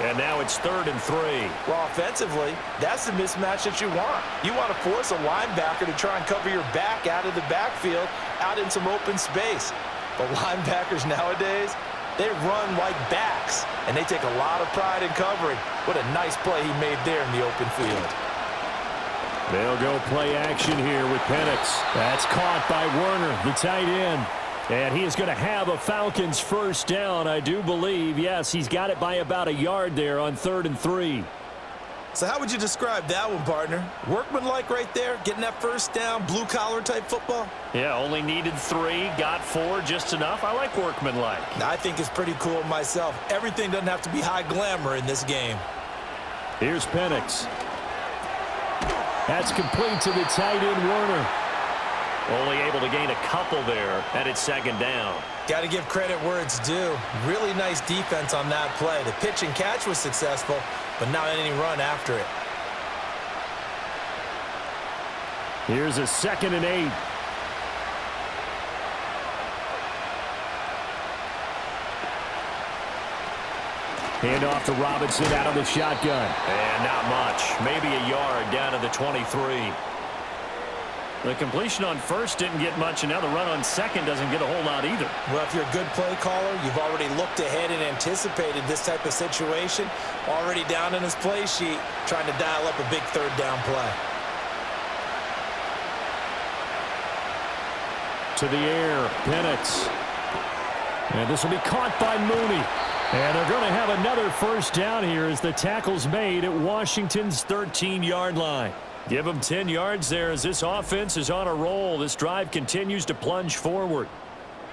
And now it's 3rd and 3. Well, offensively, that's the mismatch that you want. You want to force a linebacker to try and cover your back out of the backfield, out in some open space. But linebackers nowadays, they run like backs, and they take a lot of pride in covering. What a nice play he made there in the open field. They'll go play action here with Penix. That's caught by Werner, the tight end. And he is going to have a Falcons first down, I do believe. Yes, he's got it by about a yard there on 3rd and 3. So how would you describe that one, partner? Workmanlike right there, getting that first down, blue-collar type football? Yeah, only needed 3, got 4, just enough. I like workmanlike. I think it's pretty cool myself. Everything doesn't have to be high glamour in this game. Here's Penix. That's complete to the tight end, Warner. Only able to gain a couple there, and it's 2nd down. Got to give credit where it's due. Really nice defense on that play. The pitch and catch was successful, but not any run after it. Here's a 2nd and 8. Hand off to Robinson out of the shotgun. And not much. Maybe a yard down to the 23. The completion on 1st didn't get much, and now the run on 2nd doesn't get a whole lot either. Well, if you're a good play caller, you've already looked ahead and anticipated this type of situation. Already down in his play sheet, trying to dial up a big 3rd down play. To the air, Penix. And this will be caught by Mooney. And they're going to have another first down here as the tackle's made at Washington's 13-yard line. Give them 10 yards there as this offense is on a roll. This drive continues to plunge forward.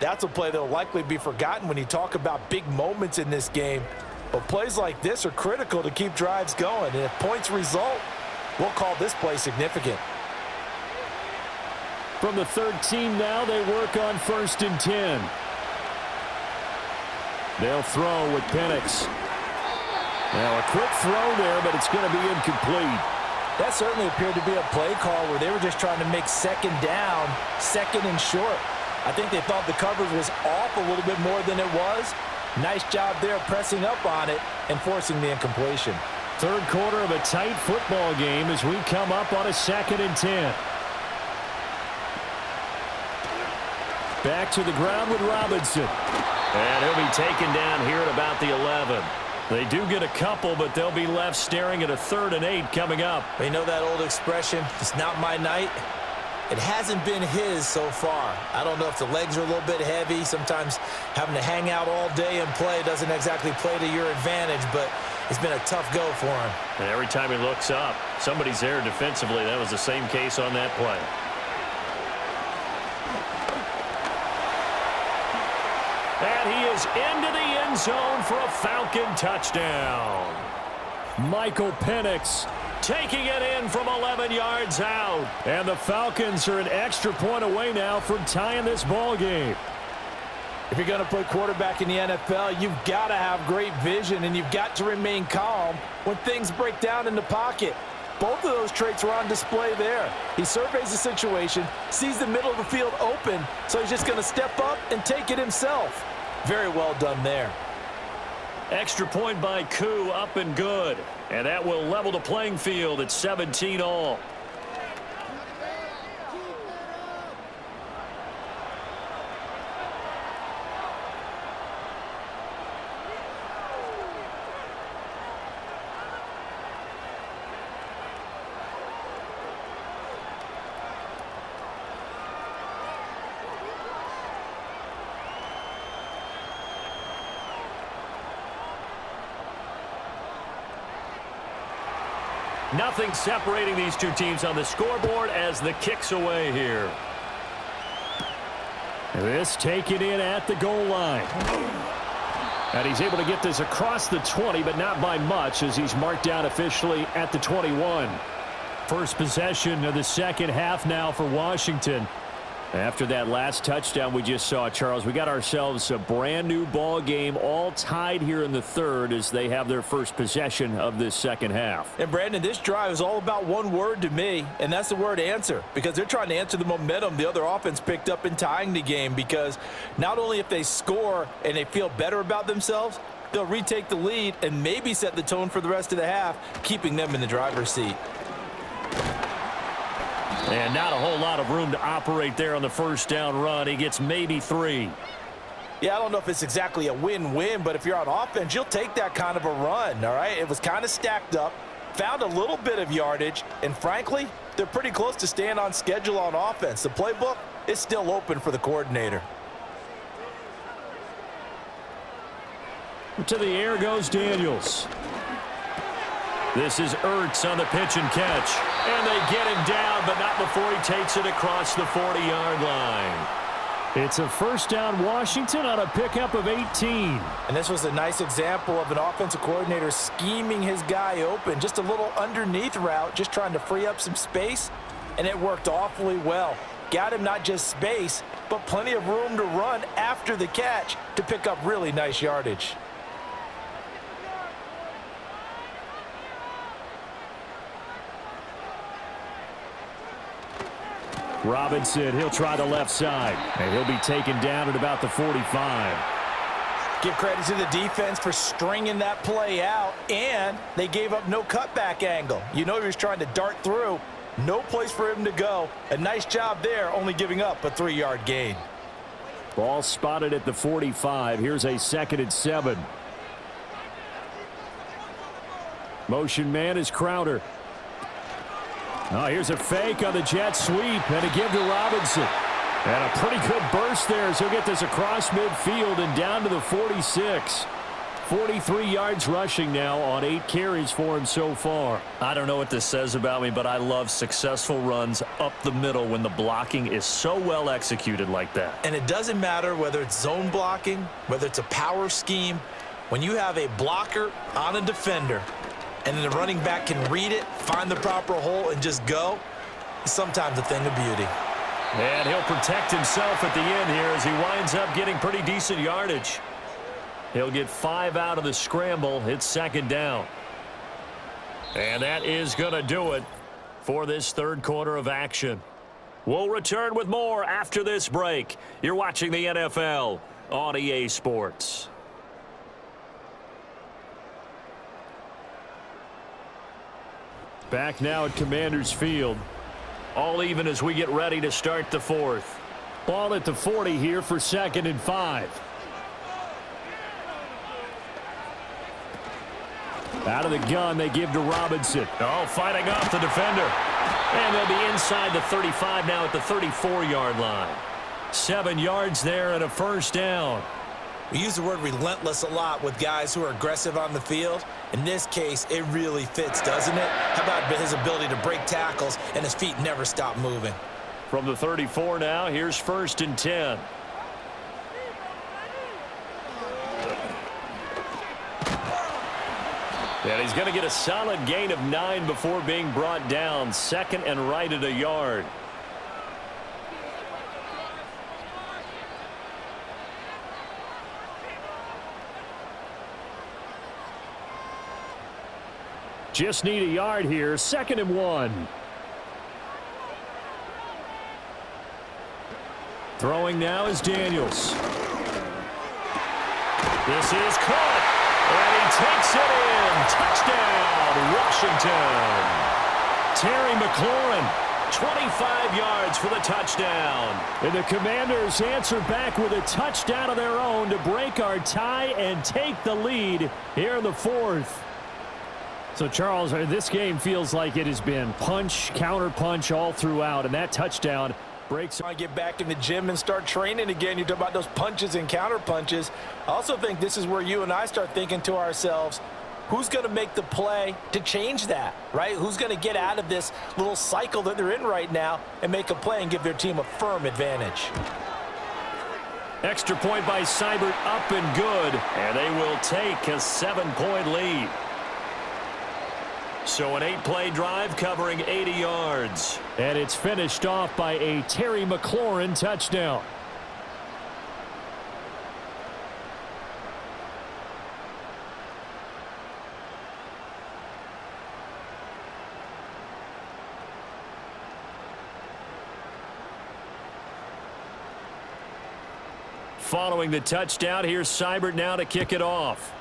That's a play that will likely be forgotten when you talk about big moments in this game. But plays like this are critical to keep drives going. And if points result, we'll call this play significant. From the 13 now, they work on 1st and 10. They'll throw with Penix. Now a quick throw there, but it's going to be incomplete. That certainly appeared to be a play call where they were just trying to make 2nd down, 2nd and short. I think they thought the coverage was off a little bit more than it was. Nice job there pressing up on it and forcing the incompletion. 3rd quarter of a tight football game as we come up on a 2nd and 10. Back to the ground with Robinson. And he'll be taken down here at about the 11. They do get a couple, but they'll be left staring at a 3rd and 8 coming up. You know that old expression, it's not my night? It hasn't been his so far. I don't know if the legs are a little bit heavy. Sometimes having to hang out all day and play doesn't exactly play to your advantage, but it's been a tough go for him. And every time he looks up, somebody's there defensively. That was the same case on that play. And he is into the end zone for a Falcon touchdown. Michael Penix taking it in from 11 yards out. And the Falcons are an extra point away now from tying this ball game. If you're going to play quarterback in the NFL, you've got to have great vision, and you've got to remain calm when things break down in the pocket. Both of those traits were on display there. He surveys the situation, sees the middle of the field open, so he's just going to step up and take it himself. Very well done there. Extra point by Koo, up and good. And that will level the playing field at 17 all. Nothing separating these two teams on the scoreboard as the kick's away here. This taken in at the goal line. And he's able to get this across the 20, but not by much as he's marked down officially at the 21. First possession of the second half now for Washington. After that last touchdown we just saw, Charles, we got ourselves a brand new ball game, all tied here in the third as they have their first possession of this second half. And Brandon, this drive is all about one word to me, and that's the word answer, because they're trying to answer the momentum the other offense picked up in tying the game, because not only if they score and they feel better about themselves, they'll retake the lead and maybe set the tone for the rest of the half, keeping them in the driver's seat. And not a whole lot of room to operate there on the first down run. He gets maybe 3. Yeah, I don't know if it's exactly a win-win, but if you're on offense, you'll take that kind of a run, all right? It was kind of stacked up, found a little bit of yardage, and frankly, they're pretty close to staying on schedule on offense. The playbook is still open for the coordinator. To the air goes Daniels. This is Ertz on the pitch and catch. And they get him down, but not before he takes it across the 40-yard line. It's a first down Washington on a pickup of 18. And this was a nice example of an offensive coordinator scheming his guy open. Just a little underneath route, just trying to free up some space, and it worked awfully well. Got him not just space, but plenty of room to run after the catch to pick up really nice yardage. Robinson, he'll try the left side, and he'll be taken down at about the 45. Give credit to the defense for stringing that play out, and they gave up no cutback angle. You know he was trying to dart through. No place for him to go. A nice job there, only giving up a 3-yard gain. Ball spotted at the 45. Here's a 2nd and 7. Motion man is Crowder. Oh, here's a fake on the jet sweep and a give to Robinson. And a pretty good burst there as he'll get this across midfield and down to the 46. 43 yards rushing now on 8 carries for him so far. I don't know what this says about me, but I love successful runs up the middle when the blocking is so well executed like that. And it doesn't matter whether it's zone blocking, whether it's a power scheme. When you have a blocker on a defender and then the running back can read it, find the proper hole, and just go, it's sometimes a thing of beauty. And he'll protect himself at the end here as he winds up getting pretty decent yardage. He'll get 5 out of the scramble. It's 2nd down. And that is going to do it for this 3rd quarter of action. We'll return with more after this break. You're watching the NFL on EA Sports. Back now at Commanders Field. All even as we get ready to start the 4th. Ball at the 40 here for 2nd and 5. Out of the gun, they give to Robinson. Oh, fighting off the defender. And they'll be inside the 35 now at the 34-yard line. 7 yards there and a first down. We use the word relentless a lot with guys who are aggressive on the field. In this case, it really fits, doesn't it? How about his ability to break tackles and his feet never stop moving? From the 34 now, here's 1st and 10. And he's going to get a solid gain of 9 before being brought down. 2nd and right at a yard. Just need a yard here. 2nd and 1. Throwing now is Daniels. This is caught. And he takes it in. Touchdown, Washington. Terry McLaurin, 25 yards for the touchdown. And the Commanders answer back with a touchdown of their own to break our tie and take the lead here in the 4th. So, Charles, this game feels like it has been punch, counter punch all throughout, and that touchdown breaks. I get back in the gym and start training again. You talk about those punches and counter punches. I also think this is where you and I start thinking to ourselves, who's going to make the play to change that, right? Who's going to get out of this little cycle that they're in right now and make a play and give their team a firm advantage? Extra point by Seibert, up and good, and they will take a 7-point lead. So an 8-play drive covering 80 yards. And it's finished off by a Terry McLaurin touchdown. Following the touchdown, here's Seibert now to kick it off.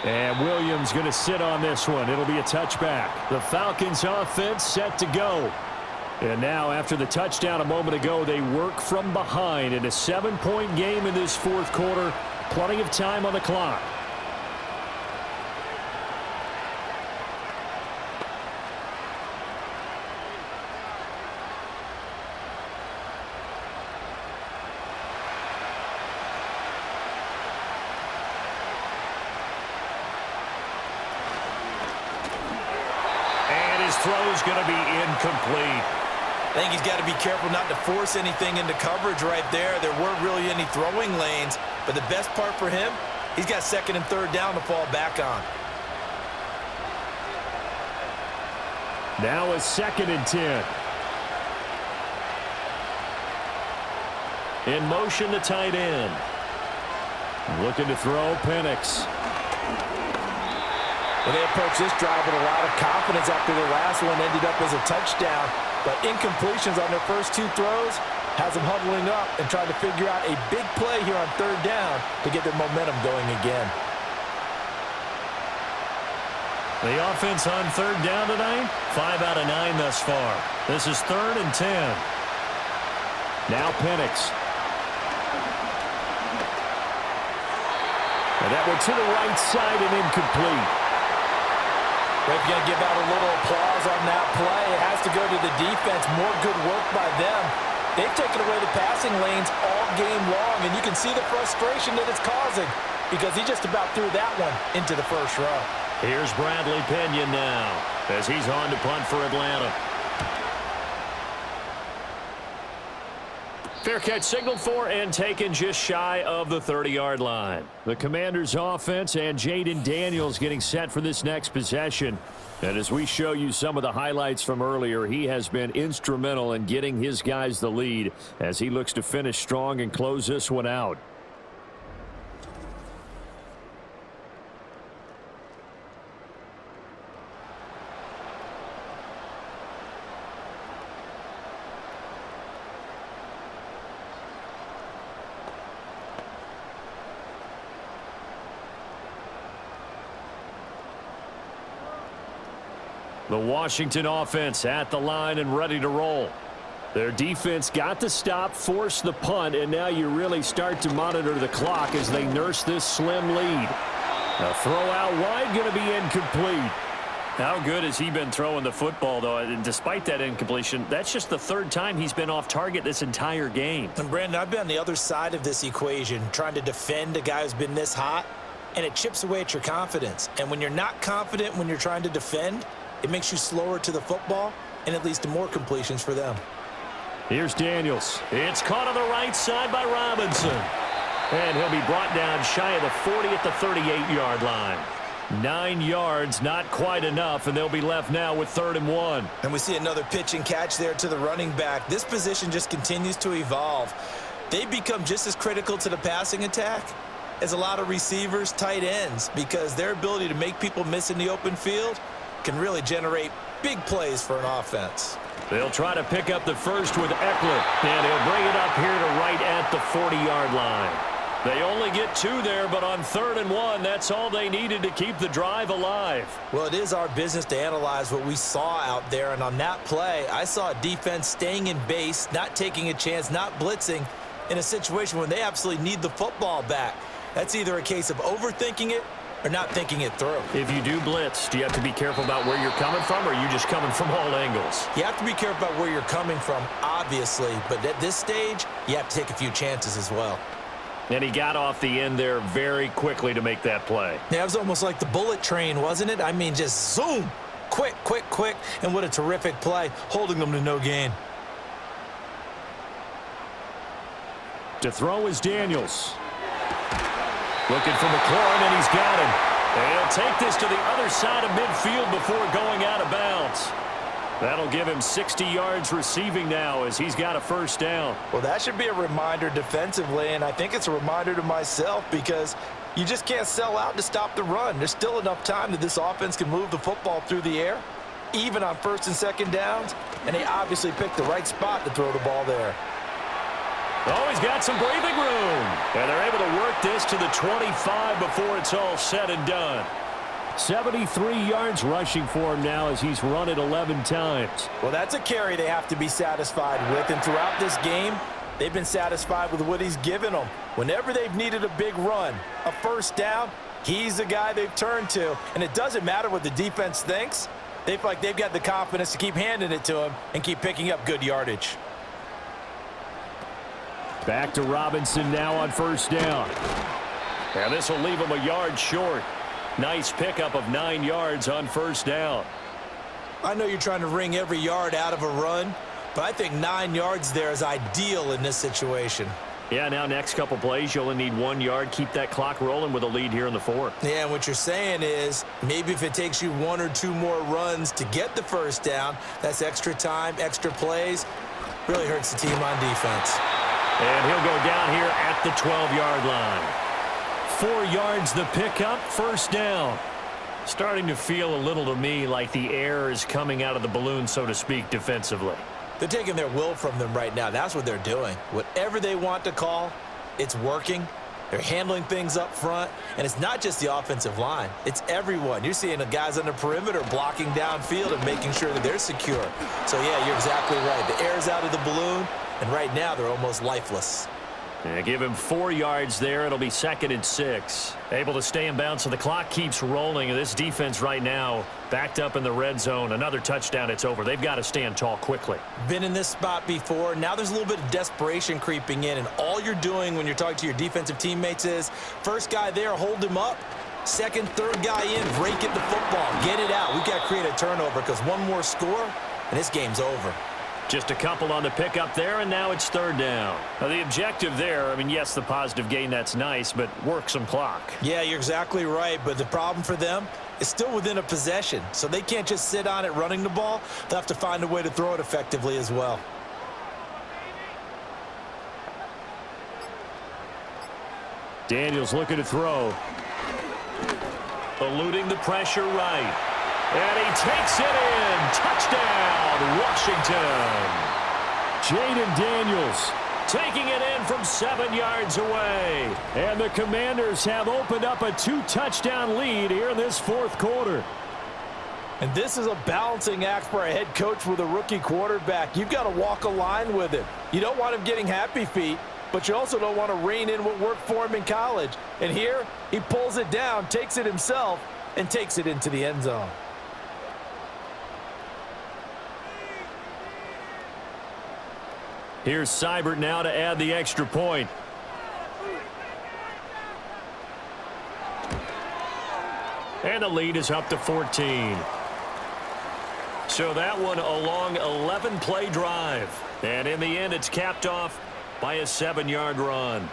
And Williams going to sit on this one. It'll be a touchback. The Falcons offense set to go. And now after the touchdown a moment ago, they work from behind in a 7-point game in this 4th quarter. Plenty of time on the clock. throw is going to be incomplete. I think he's got to be careful not to force anything into coverage right there. There weren't really any throwing lanes, but the best part for him, he's got second and third down to fall back on. Now a 2nd and 10. In motion, the tight end. Looking to throw, Penix. Well, they approached this drive with a lot of confidence after their last one ended up as a touchdown. But incompletions on their first 2 throws has them huddling up and trying to figure out a big play here on third down to get their momentum going again. The offense on third down tonight, 5 out of 9 thus far. This is 3rd and 10. Now Penix. And that one to the right side and incomplete. But if you're going to give out a little applause on that play, it has to go to the defense. More good work by them. They've taken away the passing lanes all game long, and you can see the frustration that it's causing because he just about threw that one into the first row. Here's Bradley Pena now as he's on to punt for Atlanta. Fair catch signaled for and taken just shy of the 30-yard line. The Commanders' offense and Jaden Daniels getting set for this next possession. And as we show you some of the highlights from earlier, he has been instrumental in getting his guys the lead as he looks to finish strong and close this one out. The Washington offense at the line and ready to roll. Their defense got the stop, forced the punt, and now you really start to monitor the clock as they nurse this slim lead. A throw out wide going to be incomplete. How good has he been throwing the football, though? And despite that incompletion, that's just the 3rd time he's been off target this entire game. And Brandon, I've been on the other side of this equation, trying to defend a guy who's been this hot, and it chips away at your confidence. And when you're not confident when you're trying to defend, it makes you slower to the football, and it leads to more completions for them. Here's Daniels. It's caught on the right side by Robinson. And he'll be brought down shy of the 40 at the 38-yard line. 9 yards, not quite enough, and they'll be left now with 3rd and 1. And we see another pitch and catch there to the running back. This position just continues to evolve. They've become just as critical to the passing attack as a lot of receivers, tight ends, because their ability to make people miss in the open field can really generate big plays for an offense. They'll try to pick up the first with Eckler, and he'll bring it up here to right at the 40-yard line. They only get 2 there, but on 3rd and 1, that's all they needed to keep the drive alive. Well, it is our business to analyze what we saw out there, and on that play, I saw a defense staying in base, not taking a chance, not blitzing in a situation when they absolutely need the football back. That's either a case of overthinking it or not thinking it through. If you do blitz, do you have to be careful about where you're coming from, or are you just coming from all angles? You have to be careful about where you're coming from, obviously, but at this stage, you have to take a few chances as well. And he got off the end there very quickly to make that play. Yeah, it was almost like the bullet train, wasn't it? I mean, just zoom, quick, quick, quick, and what a terrific play, holding them to no gain. To throw is Daniels. Looking for McLaurin, and he's got him. And he'll take this to the other side of midfield before going out of bounds. That'll give him 60 yards receiving now as he's got a 1st down. Well, that should be a reminder defensively, and I think it's a reminder to myself because you just can't sell out to stop the run. There's still enough time that this offense can move the football through the air, even on 1st and 2nd downs, and they obviously picked the right spot to throw the ball there. Oh, he's got some breathing room. And they're able to work this to the 25 before it's all said and done. 73 yards rushing for him now as he's run it 11 times. Well, that's a carry they have to be satisfied with, and throughout this game, they've been satisfied with what he's given them. Whenever they've needed a big run, a 1st down, he's the guy they've turned to. And it doesn't matter what the defense thinks. They feel like they've got the confidence to keep handing it to him and keep picking up good yardage. Back to Robinson now on 1st down. And this will leave him a yard short. Nice pickup of 9 yards on 1st down. I know you're trying to wring every yard out of a run, but I think 9 yards there is ideal in this situation. Yeah, now next couple plays, you only need 1 yard. Keep that clock rolling with a lead here in the fourth. Yeah, and what you're saying is maybe if it takes you 1 or 2 more runs to get the first down, that's extra time, extra plays, really hurts the team on defense. And he'll go down here at the 12-yard line. 4 yards the pickup, first down. Starting to feel a little to me like the air is coming out of the balloon, so to speak, defensively. They're taking their will from them right now. That's what they're doing. Whatever they want to call, it's working. They're handling things up front, and it's not just the offensive line. It's everyone. You're seeing the guys on the perimeter blocking downfield and making sure that they're secure. So, yeah, you're exactly right. The air's out of the balloon, and right now they're almost lifeless. Yeah, give him 4 yards there. It'll be 2nd and 6. Able to stay in bounds, so the clock keeps rolling. And this defense right now backed up in the red zone. Another touchdown, it's over. They've got to stand tall quickly. Been in this spot before. Now there's a little bit of desperation creeping in. And all you're doing when you're talking to your defensive teammates is, first guy there, hold him up. Second, third guy in, break it the football. Get it out. We've got to create a turnover because one more score, and this game's over. Just a couple on the pickup there, and now it's 3rd down. Now, the objective there, I mean, yes, the positive gain, that's nice, but work some clock. Yeah, you're exactly right, but the problem for them is still within a possession, so they can't just sit on it running the ball. They'll have to find a way to throw it effectively as well. Daniels looking to throw. Eluding the pressure right. And he takes it in. Touchdown, Washington. Jaden Daniels taking it in from 7 yards away. And the Commanders have opened up a 2-touchdown lead here in this 4th quarter. And this is a balancing act for a head coach with a rookie quarterback. You've got to walk a line with him. You don't want him getting happy feet, but you also don't want to rein in what worked for him in college. And here, he pulls it down, takes it himself, and takes it into the end zone. Here's Seibert now to add the extra point. And the lead is up to 14. So that one a long 11-play drive. And in the end, it's capped off by a 7-yard run.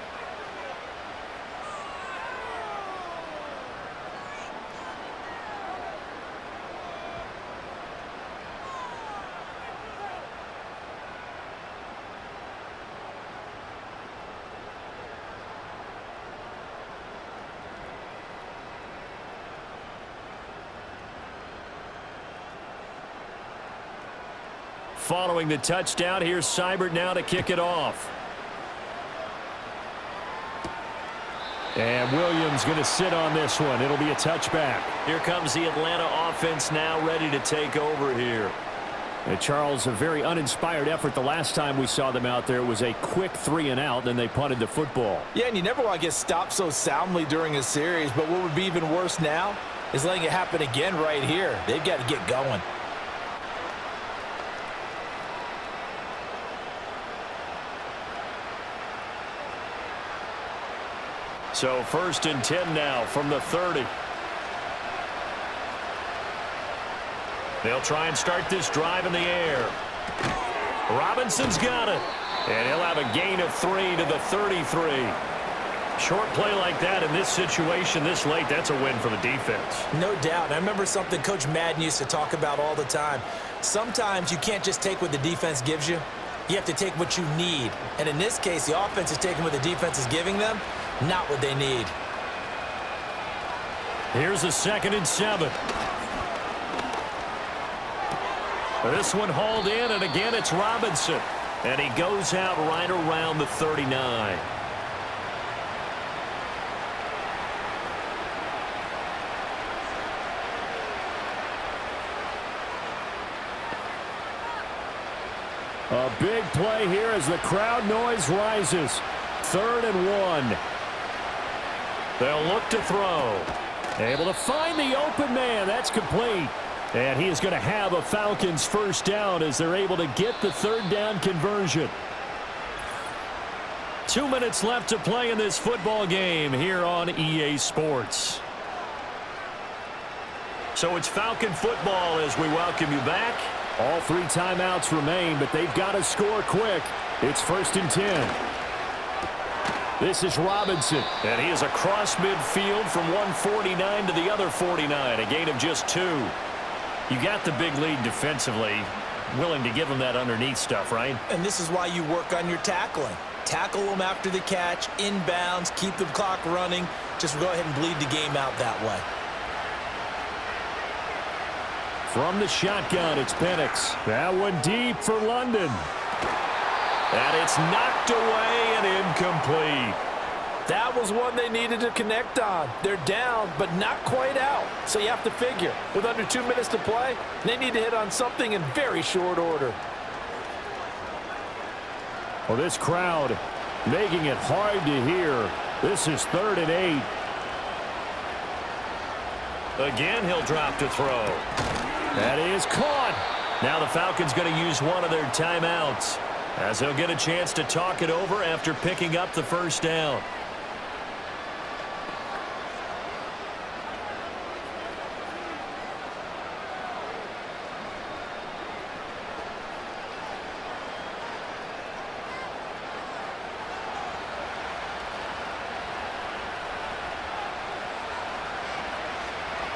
Following the touchdown, here's Seibert now to kick it off. And Williams going to sit on this one. It'll be a touchback. Here comes the Atlanta offense now ready to take over here. Charles, a very uninspired effort. The last time we saw them out there was a quick 3-and-out, then they punted the football. Yeah, and you never want to get stopped so soundly during a series, but what would be even worse now is letting it happen again right here. They've got to get going. So 1st and 10 now from the 30. They'll try and start this drive in the air. Robinson's got it. And he'll have a gain of 3 to the 33. Short play like that in this situation this late, that's a win for the defense. No doubt. And I remember something Coach Madden used to talk about all the time. Sometimes you can't just take what the defense gives you. You have to take what you need. And in this case, the offense is taking what the defense is giving them, not what they need. Here's a 2nd and 7. This one hauled in, and again it's Robinson. And he goes out right around the 39. A big play here as the crowd noise rises. 3rd and 1. They'll look to throw. Able to find the open man. That's complete. And he is going to have a Falcons first down as they're able to get the 3rd down conversion. 2 minutes left to play in this football game here on EA Sports. So it's Falcon football as we welcome you back. All 3 timeouts remain, but they've got to score quick. It's 1st and 10. This is Robinson. And he is across midfield from 149 to the other 49, a gain of just 2. You got the big lead defensively. Willing to give him that underneath stuff, right? And this is why you work on your tackling. Tackle them after the catch, inbounds, keep the clock running. Just go ahead and bleed the game out that way. From the shotgun, it's Penix. That one deep for London. And it's knocked away and incomplete. That was one they needed to connect on. They're down, but not quite out. So you have to figure, with under 2 minutes to play, they need to hit on something in very short order. Well, this crowd making it hard to hear. This is 3rd and 8. Again, he'll drop to throw. That is caught. Now the Falcons going to use one of their timeouts, as they'll get a chance to talk it over after picking up the 1st down.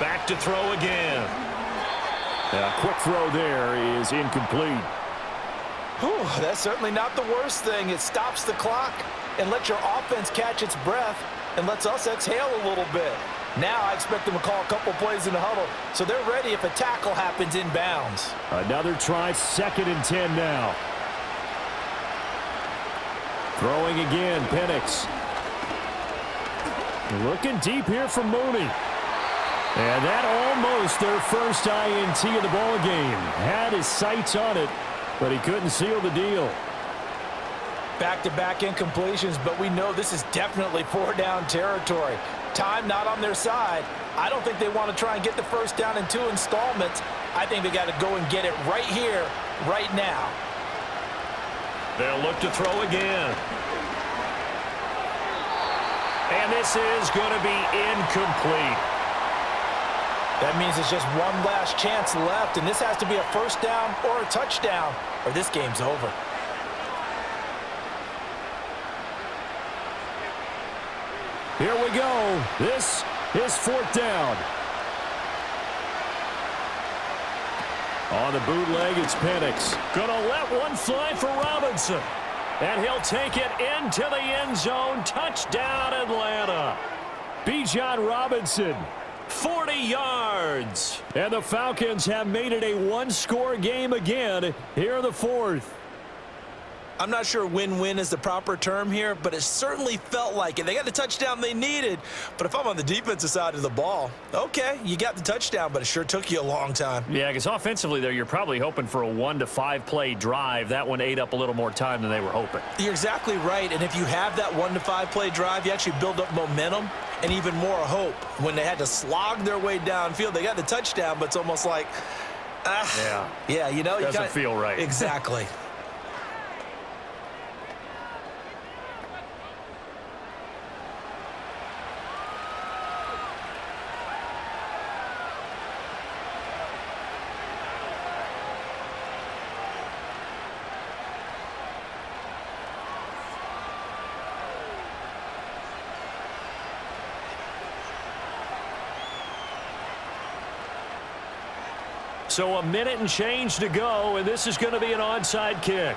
Back to throw again. A quick throw there is incomplete. Whew, that's certainly not the worst thing. It stops the clock and lets your offense catch its breath and lets us exhale a little bit. Now I expect them to call a couple plays in the huddle, so they're ready if a tackle happens inbounds. Another try, 2nd and 10 now. Throwing again, Penix. Looking deep here for Mooney. And that almost their first INT of the ball game. Had his sights on it, but he couldn't seal the deal. Back-to-back incompletions, but we know this is definitely 4-down territory. Time not on their side. I don't think they want to try and get the 1st down in 2 installments. I think they got to go and get it right here, right now. They'll look to throw again. And this is going to be incomplete. That means it's just one last chance left, and this has to be a 1st down or a touchdown, or this game's over. Here we go. This is 4th down. On the bootleg, it's Penix. Gonna let one fly for Robinson. And he'll take it into the end zone. Touchdown, Atlanta. Bijan Robinson. 40 yards. And the Falcons have made it a 1-score game again here in the 4th. I'm not sure win-win is the proper term here, but it certainly felt like it. They got the touchdown they needed, but if I'm on the defensive side of the ball, okay, you got the touchdown, but it sure took you a long time. Yeah, because offensively there, you're probably hoping for a 1 to 5 play drive. That one ate up a little more time than they were hoping. You're exactly right, and if you have that 1 to 5 play drive, you actually build up momentum and even more hope. When they had to slog their way downfield, they got the touchdown, but it's almost like, yeah, you know, doesn't feel right. Exactly. So a minute and change to go, and this is going to be an onside kick.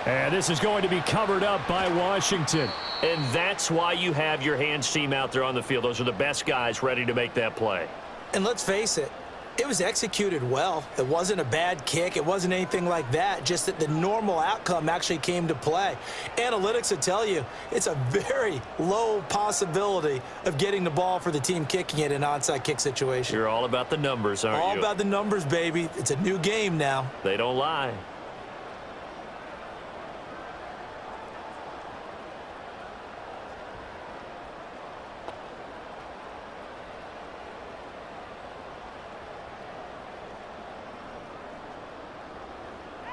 And this is going to be covered up by Washington. And that's why you have your hands team out there on the field. Those are the best guys ready to make that play. And let's face it, it was executed well. It wasn't a bad kick. It wasn't anything like that, just that the normal outcome actually came to play. Analytics will tell you it's a very low possibility of getting the ball for the team kicking it in an onside kick situation. You're all about the numbers, aren't you? All about the numbers, baby. It's a new game now. They don't lie.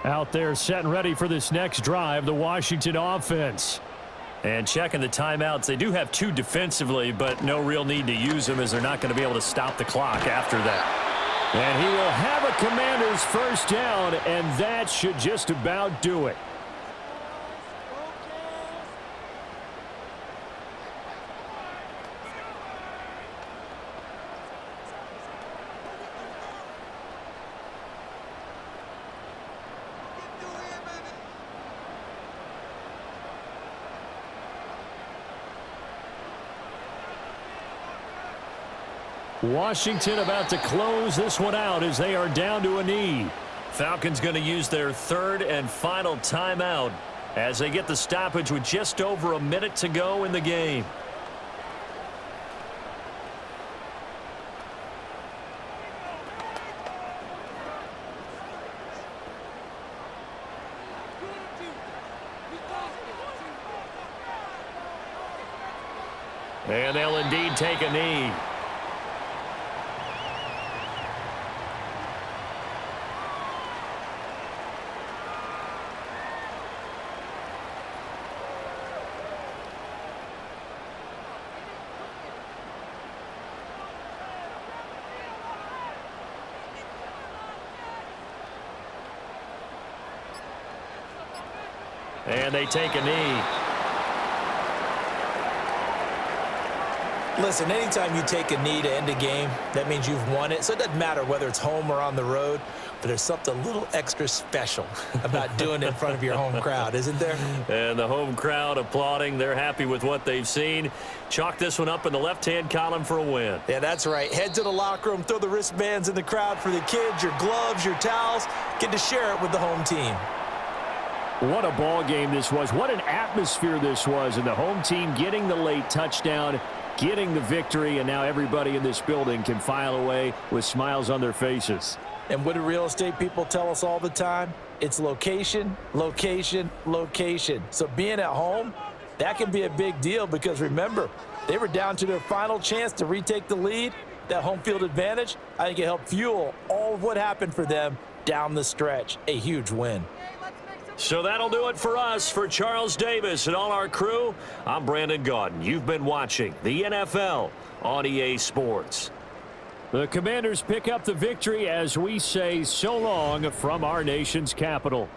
Out there set and ready for this next drive, the Washington offense. And checking the timeouts, they do have 2 defensively, but no real need to use them as they're not going to be able to stop the clock after that. And he will have a Commanders first down, and that should just about do it. Washington about to close this one out as they are down to a knee. Falcons going to use their 3rd and final timeout as they get the stoppage with just over a minute to go in the game. And they'll indeed take a knee. And they take a knee. Listen, anytime you take a knee to end a game, that means you've won it. So it doesn't matter whether it's home or on the road, but there's something a little extra special about doing it in front of your home crowd, isn't there? And the home crowd applauding. They're happy with what they've seen. Chalk this one up in the left-hand column for a win. Yeah, that's right. Head to the locker room, throw the wristbands in the crowd for the kids, your gloves, your towels. Get to share it with the home team. What a ball game this was. What an atmosphere this was. And the home team getting the late touchdown, getting the victory, and now everybody in this building can file away with smiles on their faces. And what do real estate people tell us all the time? It's location, location, location. So being at home, that can be a big deal because remember, they were down to their final chance to retake the lead. That home field advantage, I think it helped fuel all of what happened for them down the stretch. A huge win. So that'll do it for us. For Charles Davis and all our crew, I'm Brandon Gaudin. You've been watching the NFL on EA Sports. The Commanders pick up the victory as we say so long from our nation's capital.